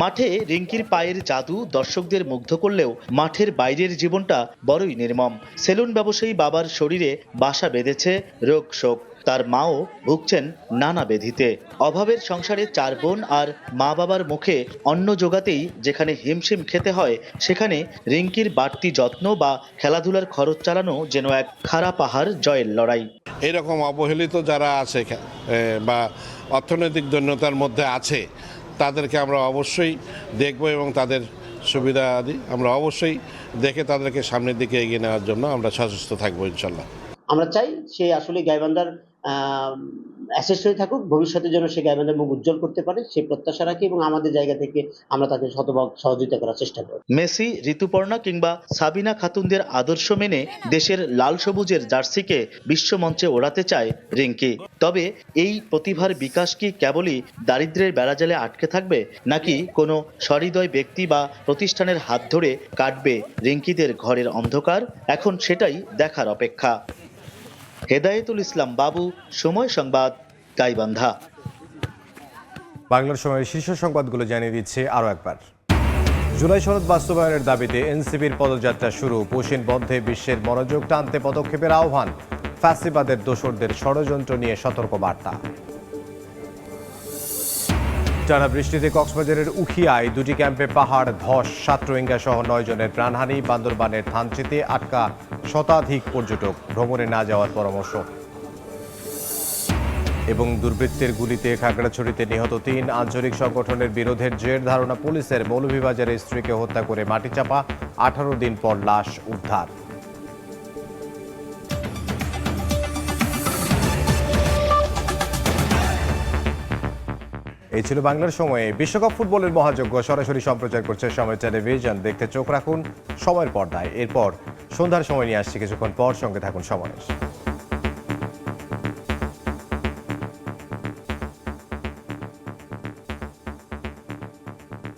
মাঠে রিঙ্কির পায়ের জাদু দর্শকদের মুগ্ধ করলেও মাঠের বাইরের জীবনটা বড়ই নির্মম। সেলুন ব্যবসায়ী বাবার শরীরে বাসা বেঁধেছে রোগ শোক। তার মাও ভুগছেন নানা ব্যাধিতে। অভাবের সংসারে 4 বোন আর মা বাবার মুখে অন্ন জোগাতেই যেখানে হিমশিম খেতে হয়, সেখানে রিঙ্কির বাড়তি যত্ন বা খেলাধুলার খরচ চালানো যেন এক খাড়া পাহাড় জয়ের লড়াই। এরকম অবহেলিত যারা আছে বা অর্থনৈতিক দৈন্যতার মধ্যে আছে, তাদেরকে আমরা অবশ্যই দেখব এবং তাদের সুবিধা আদি আমরা অবশ্যই দেখে তাদেরকে সামনের দিকে এগিয়ে নেওয়ার জন্য আমরা সচেষ্ট থাকবো ইনশাল্লাহ। আমরা চাই সে আসলে গাইবান্ধার অ্যাসেস্ট হয়ে থাকুক, ভবিষ্যতের জন্য সে গাইবান্ধার মুখ উজ্জ্বল করতে পারে সেই প্রত্যাশা রাখি, এবং আমাদের জায়গা থেকে আমরা তাকে শতভাগ সহযোগিতা করার চেষ্টা করব। মেসি, ঋতুপর্ণা কিংবা সাবিনা খাতুনদের আদর্শ মেনে দেশের লাল সবুজের জার্সিকে বিশ্বমঞ্চে ওড়াতে চায় রিঙ্কি। তবে এই প্রতিভার বিকাশ কি কেবলই দারিদ্র্যের বেড়াজালে আটকে থাকবে, নাকি কোনো সহৃদয় ব্যক্তি বা প্রতিষ্ঠানের হাত ধরে কাটবে রিঙ্কিদের ঘরের অন্ধকার? এখন সেটাই দেখার অপেক্ষা। হেদায়েতুল ইসলাম বাবু, সময় সংবাদ, গাইবান্ধা। বাংলার সময়ের শীর্ষ সংবাদগুলো জানিয়ে দিচ্ছে আরও একবার। জুলাই সনদ বাস্তবায়নের দাবিতে এনসিপির পদযাত্রা শুরু। পুশিন বন্ধে বিশ্বের মনোযোগ টানতে পদক্ষেপের আহ্বান। ফ্যাসিবাদের দোসরদের ষড়যন্ত্র নিয়ে সতর্ক বার্তা। টানা বৃষ্টিতে কক্সবাজারের উখিয়ায় 2টি ক্যাম্পে পাহাড় ধস, 7 রোহিঙ্গা সহ 9 জনের প্রাণহানি। বান্দরবানের থানচিতে আটকা শতাধিক পর্যটক, ভ্রমণে না যাওয়ার পরামর্শ। এবং দুর্বৃত্তের গুলিতে খাগড়াছড়িতে নিহত 3। আঞ্চলিক সংগঠনের বিরোধের জের ধারণা পুলিশের। মৌলভীবাজারের স্ত্রীকে হত্যা করে মাটিচাপা, 18 দিন পর লাশ উদ্ধার। এই ছিল বাংলার সময়ে। বিশ্বকাপ ফুটবলের মহাযজ্ঞ সরাসরি সম্প্রচার করছে সময় টেলিভিশন। দেখতে চোখ রাখুন সময়ের পর্দায়। এরপর সন্ধ্যার সময় নিয়ে আসছি কিছুক্ষণ পর, সঙ্গে থাকুন সময়।